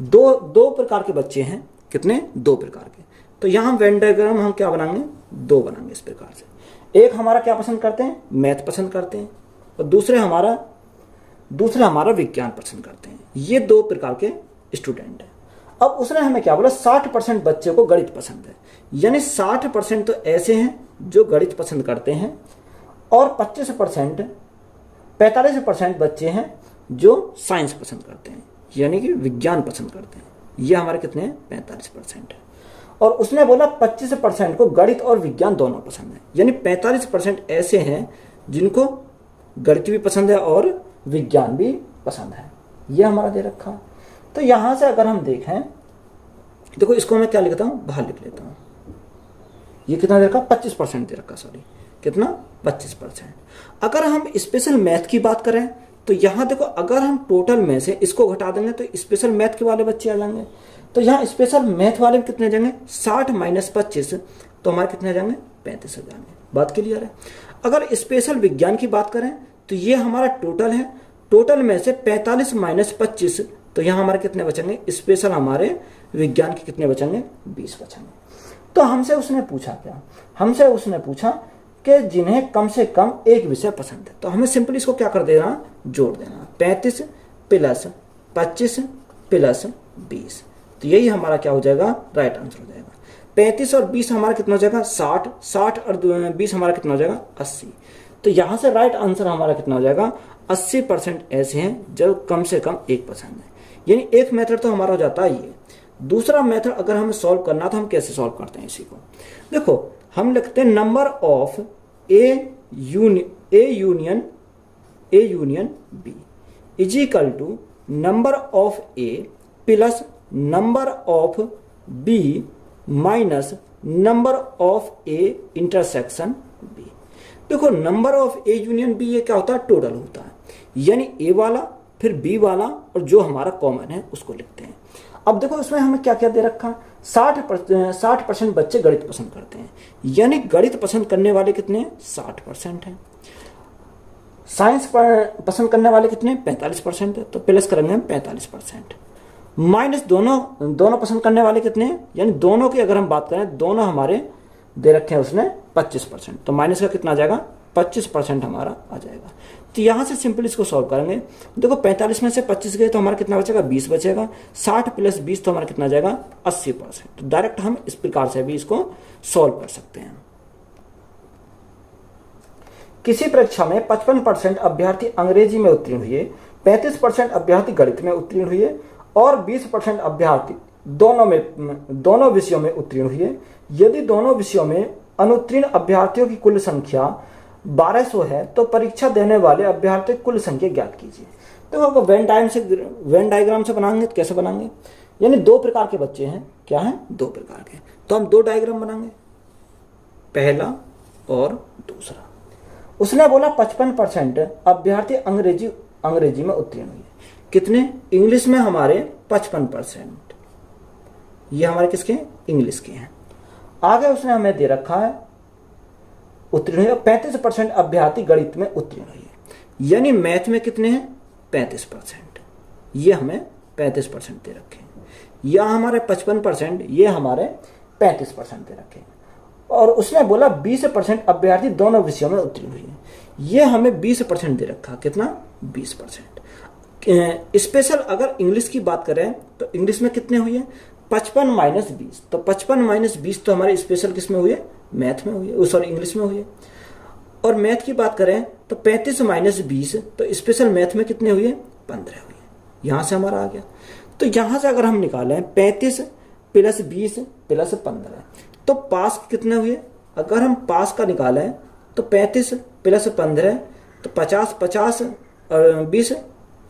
दो प्रकार के बच्चे हैं, कितने 2 प्रकार के। तो यहाँ वेन डायग्राम हम क्या बनाएंगे 2 बनाएंगे इस प्रकार से। एक हमारा क्या पसंद करते हैं, मैथ पसंद करते हैं, और दूसरा हमारा विज्ञान पसंद करते हैं। ये दो प्रकार के स्टूडेंट हैं। अब उसने हमें क्या बोला, 60% बच्चे को गणित पसंद है, यानी 60% तो ऐसे हैं जो गणित पसंद करते हैं, और 45% बच्चे हैं जो साइंस पसंद करते हैं, यानी कि विज्ञान पसंद करते हैं। ये हमारे कितने हैं, 45% है। और उसने बोला 25% को गणित और विज्ञान दोनों पसंद है, यानी 45% ऐसे हैं जिनको गणित भी पसंद है और विज्ञान भी पसंद है। ये हमारा दे रखा। तो यहां से अगर हम देखें, देखो इसको मैं क्या लिखता हूं, बाहर लिख लेता हूं। ये कितना दे रखा, 25% दे रखा, सॉरी कितना, 25%। अगर हम स्पेशल मैथ की बात करें तो यहां देखो, अगर हम टोटल में से इसको घटा देंगे तो स्पेशल मैथ के वाले बच्चे आ जाएंगे। तो यहाँ स्पेशल मैथ वाले में कितने जाएंगे, 60 - 25, तो हमारे कितने जाएंगे, 35 हो जाएंगे। बात क्लियर है। अगर स्पेशल विज्ञान की बात करें तो ये हमारा टोटल है, टोटल में से 45 - 25, तो यहाँ हमारे कितने बचेंगे, स्पेशल हमारे विज्ञान के कितने बचेंगे, 20 बचेंगे। तो हमसे उसने पूछा क्या, हमसे उसने पूछा कि जिन्हें कम से कम एक विषय पसंद है। तो हमें सिंपली इसको क्या कर देना, जोड़ देना, 35 + 25 + 20। तो यही हमारा क्या हो जाएगा, राइट आंसर हो जाएगा। 35 और 20 हमारा कितना हो जाएगा, 60, 60 और 20 हमारा कितना हो जाएगा, 80। तो यहां से राइट आंसर हमारा कितना हो जाएगा, 80% ऐसे हैं जो कम से कम एक पसंद है। यानी एक मेथड तो हमारा हो जाता है ये। दूसरा मेथड अगर हमें सॉल्व करना तो हम कैसे सॉल्व करते हैं इसी को, देखो हम लिखते हैं number of A union B is equal to number of A plus number of B minus number of A intersection B. देखो number of A union B ये क्या होता है, टोटल होता है, यानी ए वाला फिर बी वाला और जो हमारा कॉमन है उसको लिखते हैं। अब देखो इसमें हमें क्या क्या दे रखा, 60% बच्चे गणित पसंद करते हैं, यानी गणित पसंद करने वाले कितने, 60% हैं। साइंस पसंद करने वाले कितने, 45% है, तो प्लस करेंगे हम 45%। माइनस दोनों पसंद करने वाले कितने हैं, यानी दोनों की अगर हम बात करें, दोनों हमारे दे रखे हैं उसने 25%, तो माइनस का कितना आ जाएगा, 25% हमारा आ जाएगा। तो यहां से सिंपल इसको सॉल्व करेंगे। देखो 45 में से 25 गए तो हमारा कितना बचेगा, 20 बचेगा। 60 + 20 तो हमारा कितना जाएगा, 80%। तो डायरेक्ट हम इस प्रकार से भी इसको सॉल्व कर सकते हैं। किसी परीक्षा में 55% अभ्यर्थी अंग्रेजी में उत्तीर्ण हुए, 35% अभ्यर्थी गणित में उत्तीर्ण हुए और 20% अभ्यर्थी दोनों विषयों में उत्तीर्ण हुए। यदि दोनों विषयों में अनुत्तीर्ण अभ्यर्थियों की कुल संख्या 1200 है तो परीक्षा देने वाले अभ्यर्थियों की कुल संख्या ज्ञात कीजिए। तो आपको वेन डायग्राम से बनाएंगे तो कैसे बनाएंगे, यानी दो प्रकार के बच्चे हैं, क्या है, दो प्रकार के, तो हम दो डायग्राम बनाएंगे, पहला और दूसरा। उसने बोला 55% अभ्यर्थी अंग्रेजी में उत्तीर्ण हुए, कितने, इंग्लिश में हमारे 55%, ये हमारे किसके, इंग्लिश के हैं। आगे उसने हमें दे रखा है उत्तीर्ण हुए 35% अभ्यर्थी गणित में उत्तीर्ण हुए, यानी मैथ में कितने हैं, 35%, ये हमें 35% दे रखे हैं। यह हमारे 55%, ये हमारे 35% दे रखे हैं। और उसने बोला 20% अभ्यर्थी दोनों विषयों में उत्तीर्ण हुए, ये हमें 20% दे रखा, कितना, 20%। स्पेशल अगर इंग्लिश की बात करें तो इंग्लिश में कितने हुए, 55 - 20, तो 55 - 20 तो हमारे स्पेशल किस में हुए, मैथ में हुए, सॉरी इंग्लिश में हुए। और मैथ की बात करें तो 35 - 20 तो स्पेशल मैथ में कितने हुए, 15 हुए, यहां से हमारा आ गया। तो यहां से अगर हम निकालें 35 + 20 + 15 तो पास कितने हुए, अगर हम पास का निकालें तो 35 + 15 तो 50 और 20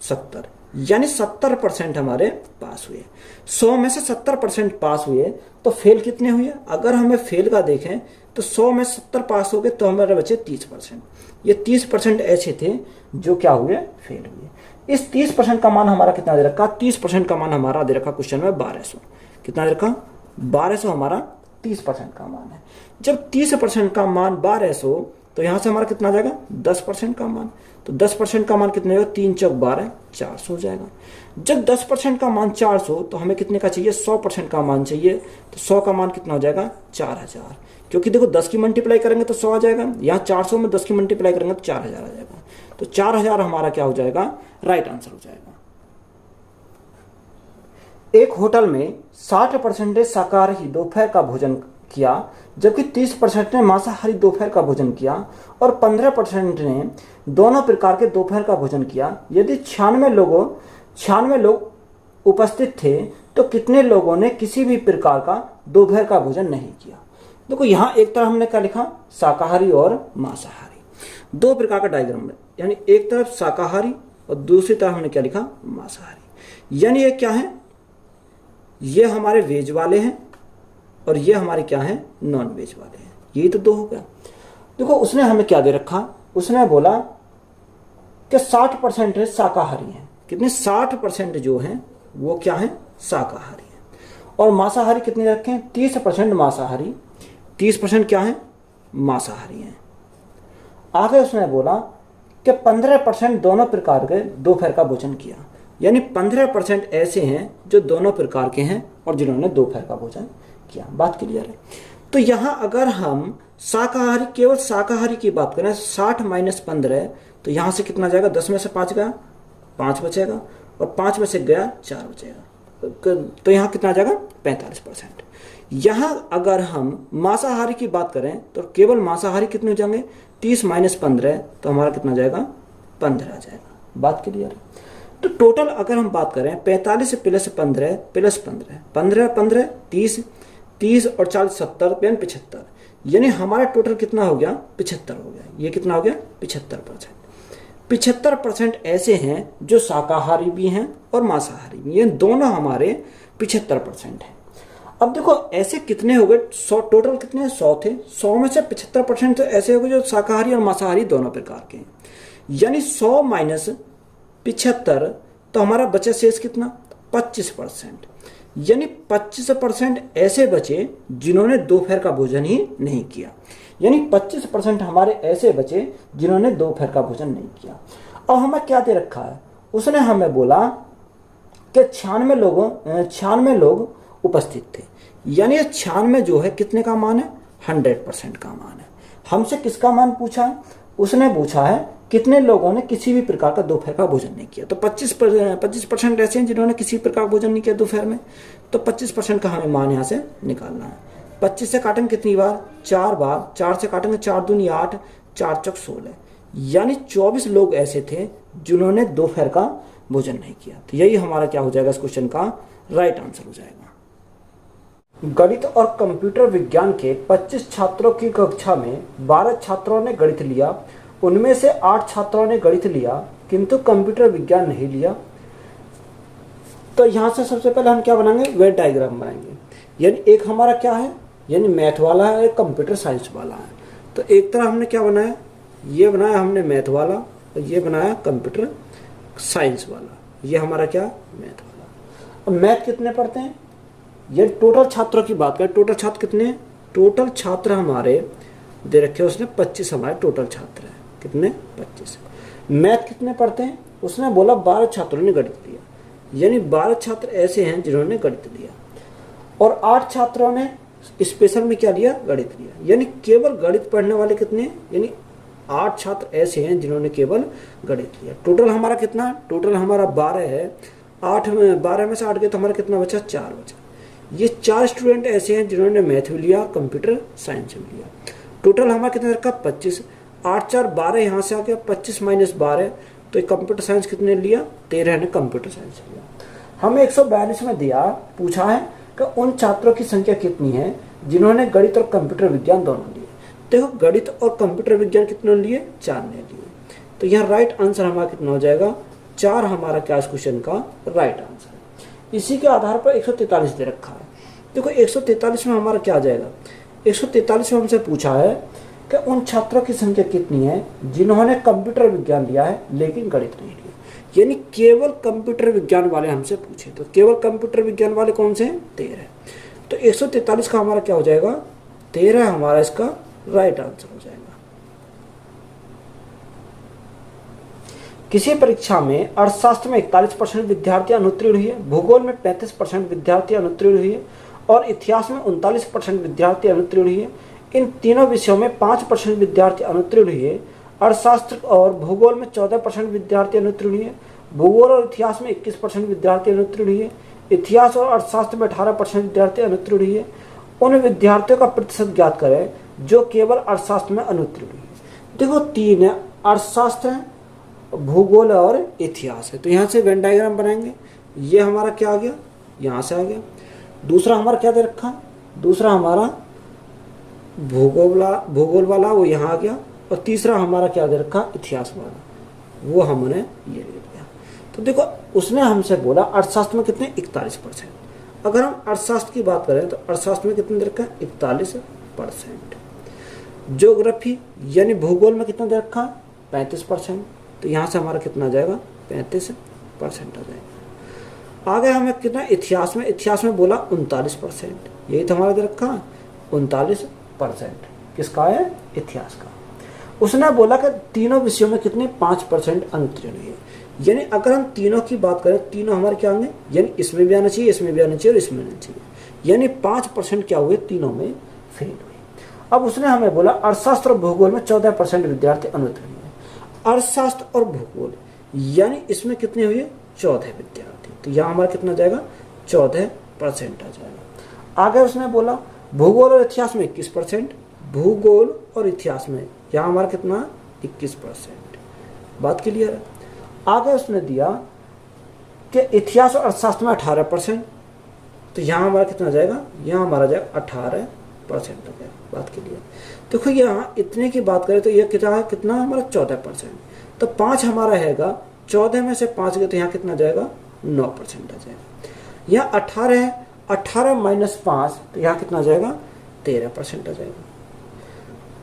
70, यानी 70% हमारे पास हुए। 100 में से 70% पास हुए तो फेल कितने हुए, अगर हमें फेल का देखें तो 100 में 70 पास हो गए तो हमारे बचे 30%। ये 30% ऐसे थे जो क्या हुए, फेल हुए। इस 30% का मान हमारा कितना दे रखा, 30% का मान हमारा दे रखा क्वेश्चन में 1200, कितना दे रखा, 1200 हमारा 30% का मान है। जब 30% का मान 1200 तो यहां से हमारा कितना आ जाएगा, 10% का मान, तो 10% का मान कितने होगा, 3 चौक 12, 400 हो जाएगा। जब 10% का मान 400 तो हमें कितने का चाहिए, 100% का मान चाहिए। तो 100 का मान कितना हो जाएगा, 4000, क्योंकि देखो 10 की मल्टीप्लाई करेंगे तो 100 आ जाएगा, यहाँ 400 में 10 की मल्टीप्लाई करेंगे तो 4000 आ जाएगा। तो 4000 हमारा क्या हो जाएगा, राइट आंसर हो जाएगा। एक होटल में 60% शाकाहारी दोपहर का भोजन किया, जबकि 30% ने मांसाहारी दोपहर का भोजन किया और 15% ने दोनों प्रकार के दोपहर का भोजन किया। यदि 96 लोग उपस्थित थे तो कितने लोगों ने किसी भी प्रकार का दोपहर का भोजन नहीं किया। देखो यहाँ एक तरफ हमने क्या लिखा, शाकाहारी और मांसाहारी, दो प्रकार का डायग्राम है, यानी एक तरफ शाकाहारी और दूसरी तरफ हमने क्या लिखा, मांसाहारी। यानी ये क्या है, ये हमारे वेज वाले हैं और ये हमारे क्या हैं, नॉन वेज वाले हैं। यही तो दो हो गया। देखो उसने हमें क्या दे रखा, उसने बोला कि 60% है शाकाहारी हैं, कितने 60% जो हैं वो क्या है, शाकाहारी हैं। और मांसाहारी कितने रखे हैं, 30% मांसाहारी, 30% क्या है, मांसाहारी हैं। आगे उसने बोला कि 15% दोनों प्रकार के दोपहर का भोजन किया, यानी 15% ऐसे हैं जो दोनों प्रकार के हैं और जिन्होंने दोपहर का भोजन किया। बात क्लियर है। तो यहाँ अगर हम शाकाहारी, केवल शाकाहारी की बात करें, 60 - 15, तो यहाँ से कितना जाएगा, 10 में से 5 गया, 5 बचेगा, और 5 में से गया 4 बचेगा, तो यहाँ कितना जाएगा, 45%। यहाँ अगर हम मांसाहारी की बात करें तो केवल मांसाहारी कितने हो जाएंगे, 30 - 15, तो हमारा कितना जाएगा, 15 आ जाएगा। बात क्लियर है। तो टोटल अगर हम बात करें 45 + 15 + 15, 15 15 30, 30 और 40 70, 75, यानी हमारा टोटल कितना हो गया, 75 हो गया। ये कितना हो गया, 75%। 75% ऐसे हैं जो शाकाहारी भी हैं और मांसाहारी भी, ये दोनों हमारे 75% हैं। अब देखो ऐसे कितने हो गए, 100 टोटल कितने, 100 थे, 100 में से 75% तो ऐसे हो गए जो शाकाहारी और मांसाहारी दोनों प्रकार के हैं। यानी 100 - 75, तो हमारा बचा शेष कितना, 25%। यानी 25% ऐसे बचे जिन्होंने दोपहर का भोजन ही नहीं किया, यानी 25% हमारे ऐसे बचे जिन्होंने दोपहर का भोजन नहीं किया। अब हमें क्या दे रखा है, उसने हमें बोला कि 96 लोग उपस्थित थे, यानी 96 जो है कितने का मान है, 100% का मान है। हमसे किसका मान पूछा है, उसने पूछा है कितने लोगों ने किसी भी प्रकार का दोपहर का भोजन नहीं किया। तो 25% ऐसे हैं जिन्होंने किसी प्रकार का भोजन नहीं किया दोपहर में, तो 25% का हमें मान यहाँ से निकालना है। 25 से काटेंगे कितनी बार, 4 बार, 4 से काटेंगे 4 दूनी 8, 4 चौक 16, यानी 24 लोग ऐसे थे जिन्होंने दोपहर का भोजन नहीं किया। तो यही हमारा क्या हो जाएगा, इस क्वेश्चन का राइट आंसर हो जाएगा। गणित और कंप्यूटर विज्ञान के 25 छात्रों की कक्षा में 12 छात्रों ने गणित लिया, उनमें से 8 छात्रों ने गणित लिया किंतु कंप्यूटर विज्ञान नहीं लिया। तो यहाँ से सबसे पहले हम क्या बनाएंगे, वेन डायग्राम बनाएंगे। यानी एक हमारा क्या है, यानी मैथ वाला है, एक कंप्यूटर साइंस वाला है। तो एक तरह हमने क्या बनाया, ये बनाया हमने मैथ वाला और ये बनाया कंप्यूटर साइंस वाला। ये हमारा क्या, मैथ वाला। अब मैथ कितने पढ़ते हैं, ये टोटल छात्रों की बात करें, टोटल छात्र कितने हैं, टोटल छात्र हमारे दे रखे उसने 25 हमारे टोटल छात्र हैं, कितने, 25। मैथ कितने पढ़ते हैं, उसने बोला 12 छात्रों ने गणित लिया, यानी 12 छात्र ऐसे हैं जिन्होंने गणित लिया, और 8 छात्रों ने स्पेशल में क्या लिया, गणित लिया। यानी केवल गणित पढ़ने वाले कितने, यानी 8 छात्र ऐसे हैं जिन्होंने केवल गणित लिया। टोटल हमारा कितना, टोटल हमारा 12 है, 12 में से 8 गए तो हमारा कितना बचा, 4 बचा। ये 4 स्टूडेंट ऐसे हैं जिन्होंने मैथ भी लिया, कंप्यूटर साइंस भी लिया। टोटल हमारा कितना रखा, 25, 8 4 12, यहाँ से आ गया 25 - 12, तो कंप्यूटर साइंस कितने लिया, 13 ने कंप्यूटर साइंस लिया। हमें 142 में दिया, पूछा है कि उन छात्रों की संख्या कितनी है जिन्होंने गणित और कंप्यूटर विज्ञान दोनों लिए। देखो गणित और कंप्यूटर विज्ञान कितने लिए, 4 ने लिए। तो यहाँ राइट आंसर हमारा कितना हो जाएगा, 4 हमारा क्या इस क्वेश्चन का राइट आंसर है। इसी के आधार पर 143 दे रखा है। देखो 143 में हमारा क्या आ जाएगा, 143 में हमसे पूछा है कि उन छात्रों की संख्या कितनी है जिन्होंने कंप्यूटर विज्ञान लिया है लेकिन गणित नहीं लिया, यानी केवल कंप्यूटर विज्ञान वाले हमसे पूछे। तो केवल कंप्यूटर विज्ञान वाले कौन से हैं, 13। तो 143 का हमारा क्या हो जाएगा, 13 हमारा इसका राइट आंसर हो जाएगा। किसी परीक्षा में अर्थशास्त्र में 41% विद्यार्थी अनुत्तीर्ण हुए, भूगोल में 35% विद्यार्थी अनुत्तीर्ण हुए और इतिहास में 39% विद्यार्थी अनुत्तीर्ण हुए। इन तीनों विषयों में 5% विद्यार्थी अनुत्तीर्ण हुए। अर्थशास्त्र और भूगोल में 14% विद्यार्थी अनुत्तीर्ण हुए, भूगोल और इतिहास में 21% विद्यार्थी अनुत्तीर्ण हुए, इतिहास और अर्थशास्त्र में 18% विद्यार्थी अनुत्तीर्ण हुए। उन विद्यार्थियों का प्रतिशत ज्ञात करें जो केवल अर्थशास्त्र में अनुत्तीर्ण हुए। देखो तीन है, अर्थशास्त्र है, भूगोल और इतिहास है। तो यहाँ से वेन डायग्राम बनाएंगे। ये हमारा क्या आ गया, यहाँ से आ गया। दूसरा हमारा क्या दे रखा, दूसरा हमारा भूगोल वाला वो यहाँ आ गया और तीसरा हमारा क्या दे रखा, इतिहास वाला, वो हमने ये दे दिया। तो देखो उसने हमसे बोला अर्थशास्त्र में कितने 41%। अगर हम अर्थशास्त्र की बात करें तो अर्थशास्त्र में कितने दे रखा, 41%। ज्योग्राफी यानी भूगोल में कितना दे रखा, 35%। तो यहाँ से हमारा कितना आ जाएगा, 35% आ जाएगा। आगे हमें कितना, इतिहास में बोला 39%। यही तो हमारा दे रखा 39%। किसका है, इतिहास का। उसने बोला कि तीनों विषयों में कितने 5% अनुत्तीर्ण हुए। यानी अगर हम तीनों की बात करें, तीनों हमारे क्या होंगे, यानी इसमें भी आना चाहिए, इसमें भी आना चाहिए और इसमें आना चाहिए। यानी 5% क्या हुए, तीनों में फेल हुए। अब उसने हमें बोला अर्थशास्त्र और भूगोल में 14% विद्यार्थी अनुत्तीर्ण हुए। अर्थशास्त्र और भूगोल यानी इसमें कितने हुए, 14 विद्यार्थी। तो यहाँ हमारा कितना जाएगा, 14% आ जाएगा। आगे उसने बोला भूगोल और इतिहास में 21%, भूगोल और इतिहास में यहाँ हमारा कितना 21%। बात क्लियर है। आगे उसने दिया कि इतिहास और अर्थशास्त्र में 18%। तो यहाँ हमारा कितना जाएगा, यहाँ हमारा जाएगा 18% हो गया। बात क्लियर। देखो यहाँ इतने की बात करें तो ये कितना हमारा 14%। तो 5 हमारा रहेगा, 14 में से 5 गए तो यहाँ कितना जाएगा, 9% आ जाएगा। यहाँ 18 है, 18 माइनस 5 तो यहाँ कितना जाएगा, 13% आ जाएगा।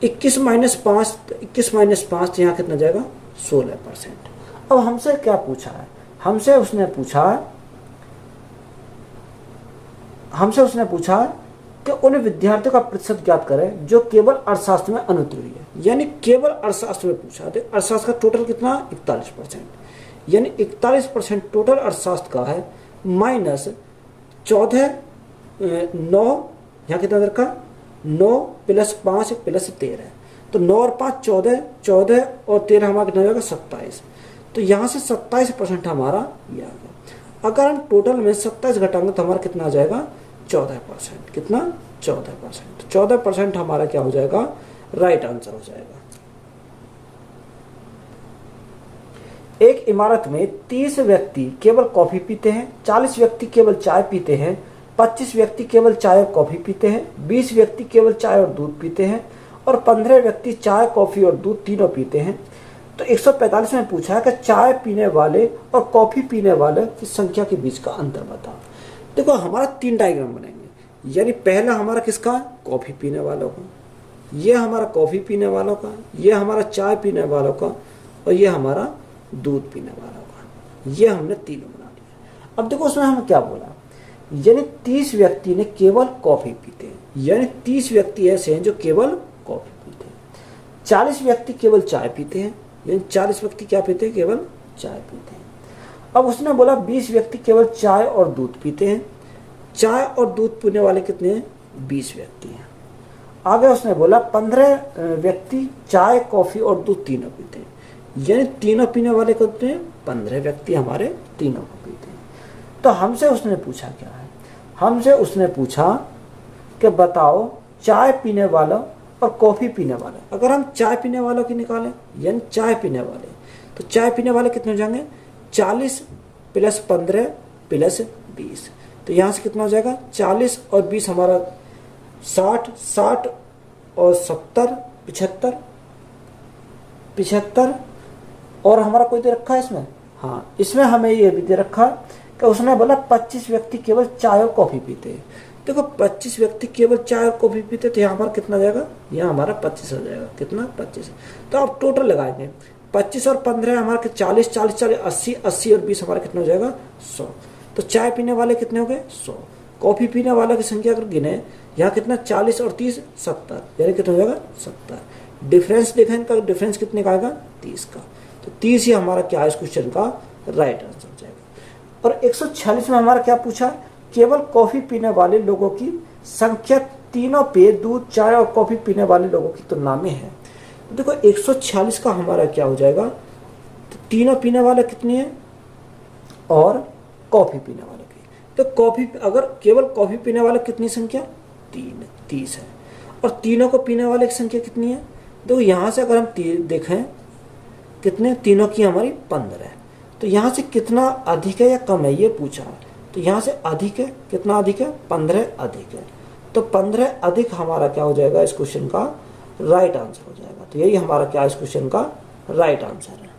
21 माइनस 5 तो यहाँ कितना जाएगा, 16%। अब हमसे क्या पूछा है, हमसे उसने पूछा कि उन विद्यार्थियों का प्रतिशत ज्ञात करें जो केवल अर्थशास्त्र में अनुत्तीर्ण है। यानी केवल अर्थशास्त्र में पूछा। तो अर्थशास्त्र का टोटल कितना, 41%। यानी 41% टोटल अर्थशास्त्र का है, माइनस 14 9, यहाँ कितना रखा, 9 प्लस 5 प्लस 13। तो 9 और 5 14, 14 और 13 हमारा कितना हो जाएगा, 27। तो यहाँ से 27% हमारा ये आ गया। अगर हम टोटल में 27 घटाएंगे तो हमारा कितना आ जाएगा, 14%। कितना, 14%। 14% हमारा क्या हो जाएगा, राइट आंसर हो जाएगा। एक इमारत में 30 व्यक्ति केवल कॉफी पीते हैं, 40 व्यक्ति केवल चाय पीते हैं, 25 व्यक्ति केवल चाय और कॉफी पीते हैं, 20 व्यक्ति केवल चाय और दूध पीते हैं और 15 व्यक्ति चाय, कॉफी और दूध तीनों पीते हैं। तो 145 में पूछा है कि चाय पीने वाले और कॉफी पीने वाले की संख्या के बीच का अंतर बताओ। देखो हमारा 3 डायग्राम बनेंगे। यानी पहला हमारा किसका, कॉफी पीने वालों का, ये हमारा कॉफी पीने वालों का, ये हमारा चाय पीने वालों का और ये हमारा दूध पीने वालों का। ये हमने तीनों बना लिया। अब देखो उसमें हम क्या बोला, यानी 30 व्यक्ति ने केवल कॉफी पीते हैं, यानी 30 व्यक्ति ऐसे हैं जो केवल कॉफी पीते हैं। 40 व्यक्ति केवल चाय पीते हैं, यानी 40 व्यक्ति क्या पीते हैं, केवल चाय पीते हैं। अब उसने बोला 20 व्यक्ति केवल चाय और दूध पीते हैं। चाय और दूध पीने वाले कितने हैं, 20 व्यक्ति हैं। आगे उसने बोला 15 व्यक्ति चाय, कॉफी और दूध तीनों पीते हैं, यानी तीनों पीने वाले कितने हैं, 15 व्यक्ति हमारे तीनों को पीते हैं। तो हमसे उसने पूछा क्या है, हमसे उसने पूछा कि बताओ चाय पीने वाला और कॉफी पीने वाला। अगर हम चाय पीने वालों की निकालें, यानी चाय पीने वाले, तो चाय पीने वाले कितने हो जाएंगे, 40 प्लस 15 प्लस 20। तो यहाँ से कितना हो जाएगा, 40 और 20 हमारा 60, 60 और 70 75 और हमारा कोई दे रखा है इसमें, हाँ इसमें हमें ये भी दे रखा कि उसने बोला 25 व्यक्ति केवल चाय और कॉफी पीते हैं। देखो 25 व्यक्ति केवल चाय और कॉफी पीते तो यहाँ हमारा कितना जाएगा, यहाँ हमारा 25 हो जाएगा। कितना, 25। तो आप टोटल लगाएंगे 25 और 15 हमारा 40 40 40 80 80 और 20 हमारा कितना हो जाएगा, 100। तो चाय पीने वाले कितने हो गए, 100। कॉफी पीने वाले की संख्या अगर गिने, यहाँ कितना 40 और 30 70, यानी कितना हो जाएगा 70। डिफरेंस देखें, इनका डिफरेंस कितने का आएगा, 30 का। तो तो 30 ही हमारा क्या है इस क्वेश्चन का राइट आंसर हो जाएगा। और 146 में हमारा क्या पूछा, केवल कॉफी पीने वाले लोगों की संख्या तीनों पेय दूध, चाय और कॉफी पीने वाले लोगों की तुलना में है। तो देखो 146 का हमारा क्या हो जाएगा, तो तीनों पीने वाले कितने हैं और कॉफी पीने वाले की, तो कॉफी अगर केवल कॉफी पीने वाले कितनी संख्या 30 है, और तीनों को पीने वाले की संख्या कितनी है, देखो यहाँ से अगर हम देखें कितने तीनों की हमारी 15 है, तो यहाँ से कितना अधिक है या कम है ये पूछा है, तो यहाँ से अधिक है, कितना अधिक है 15 अधिक है, तो 15 अधिक हमारा क्या हो जाएगा इस क्वेश्चन का राइट आंसर हो जाएगा। तो यही हमारा क्या इस क्वेश्चन का राइट आंसर है।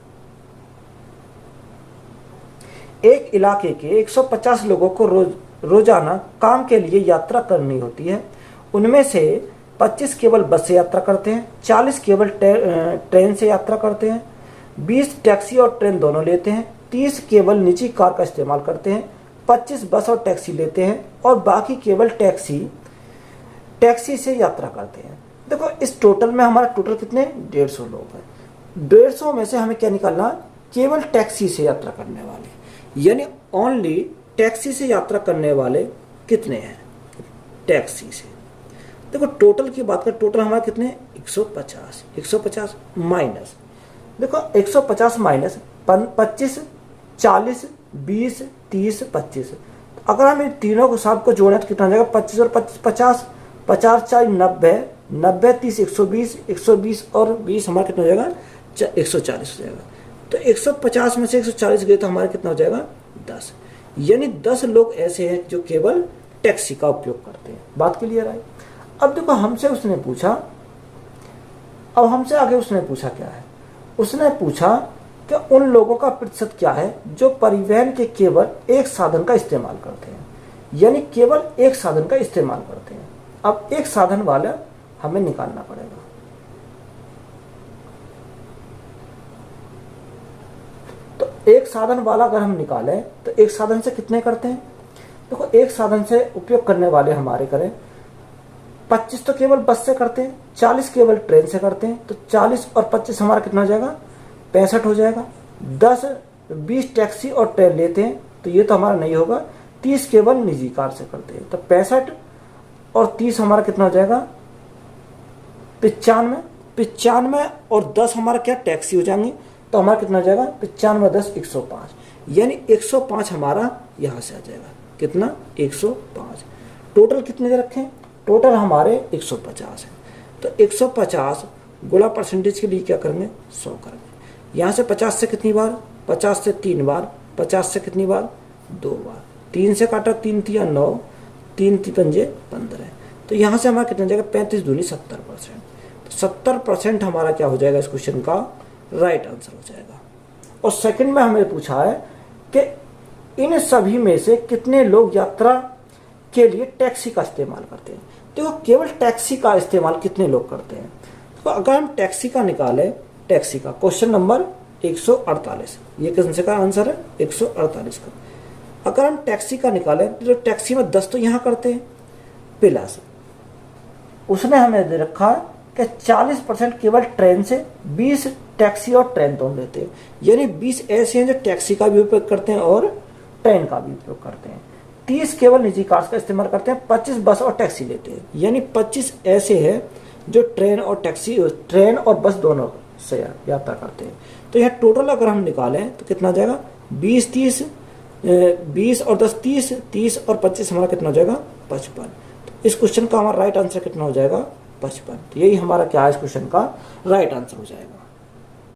एक इलाके के 150 लोगों को रोजाना काम के लिए यात्रा करनी होती है। उनमें से 25 केवल बस से यात्रा करते हैं, 40 केवल ट्रेन से यात्रा करते हैं, 20 टैक्सी और ट्रेन दोनों लेते हैं, 30 केवल निजी कार का इस्तेमाल करते हैं, 25 बस और टैक्सी लेते हैं और बाकी केवल टैक्सी से यात्रा करते हैं। देखो इस टोटल में हमारा टोटल कितने 150 लोग हैं। 150 में से हमें क्या निकालना, केवल टैक्सी से यात्रा करने वाले, यानी ओनली टैक्सी से यात्रा करने वाले कितने हैं टैक्सी से। देखो टोटल की बात करें, टोटल हमारा कितने 150 माइनस, देखो 150 माइनस 25 40 20 30 25, अगर हम इन तीनों को सब को जोड़ें तो कितना हो जाएगा 25 और 25 50, 50 4 90 90 30 120 120 और 20 हमारा कितना हो जाएगा 140 हो जाएगा। तो 150 में से 140 गए तो हमारा कितना हो जाएगा 10, यानी 10 लोग ऐसे हैं जो केवल टैक्सी का उपयोग करते हैं। बात क्लियर है। अब देखो हमसे उसने पूछा, अब हमसे आगे उसने पूछा क्या है, उसने पूछा कि उन लोगों का प्रतिशत क्या है जो परिवहन के केवल एक साधन का इस्तेमाल करते हैं, यानी केवल एक साधन का इस्तेमाल करते हैं। अब एक साधन वाला हमें निकालना पड़ेगा। तो एक साधन वाला अगर हम निकालें तो एक साधन से कितने करते हैं, देखो एक साधन से उपयोग करने वाले हमारे करें 25 तो केवल बस से करते हैं, 40 केवल ट्रेन से करते हैं, तो 40 और 25 हमारा कितना हो जाएगा 65 हो जाएगा। 10 20 टैक्सी और ट्रेन लेते हैं तो ये तो हमारा नहीं होगा, 30 केवल निजी कार से करते हैं, तो 65 और 30 हमारा कितना हो जाएगा 95 और 10 हमारा क्या टैक्सी हो जाएंगे, तो हमारा कितना हो जाएगा 95 10 105, यानी 105 हमारा यहाँ से आ जाएगा, कितना 105। टोटल कितने रखें, टोटल हमारे 150 है, तो 150 गुणा परसेंटेज के लिए क्या करेंगे 100 करेंगे। यहाँ से 50 से कितनी बार, 50 से 3 बार, 50 से कितनी बार 2 बार, 3 से काटा 3 तिया 9, 3 पंजे 15, तो यहाँ से हमारा कितना जाएगा 35 दूनी 70%, तो 70% हमारा क्या हो जाएगा इस क्वेश्चन का राइट आंसर हो जाएगा। और सेकंड में हमें पूछा है कि इन सभी में से कितने लोग यात्रा के लिए टैक्सी का इस्तेमाल करते हैं। देखो केवल टैक्सी का इस्तेमाल कितने लोग करते हैं, तो अगर हम टैक्सी का निकालें, टैक्सी का क्वेश्चन नंबर 148, ये किस का आंसर है 148 का। अगर हम टैक्सी का निकालें तो टैक्सी में 10 तो यहाँ करते हैं, प्लस उसने हमें दे रखा कि 40% केवल ट्रेन से, 20 टैक्सी और ट्रेन दोनों लेते हैं, यानी 20 ऐसे हैं जो टैक्सी का भी उपयोग करते हैं और ट्रेन का भी उपयोग करते हैं, 30 केवल निजी कार्स का इस्तेमाल करते हैं, 25 बस और टैक्सी लेते हैं, यानी 25 ऐसे हैं जो ट्रेन और बस दोनों से यात्रा करते हैं। तो यह टोटल अगर हम निकालें तो कितना जाएगा 20 30 20 और 10 30, 30 और 25 हमारा कितना हो जाएगा 55। तो इस क्वेश्चन का हमारा राइट आंसर कितना हो जाएगा 55। तो यही हमारा क्या है इस क्वेश्चन का राइट आंसर हो जाएगा।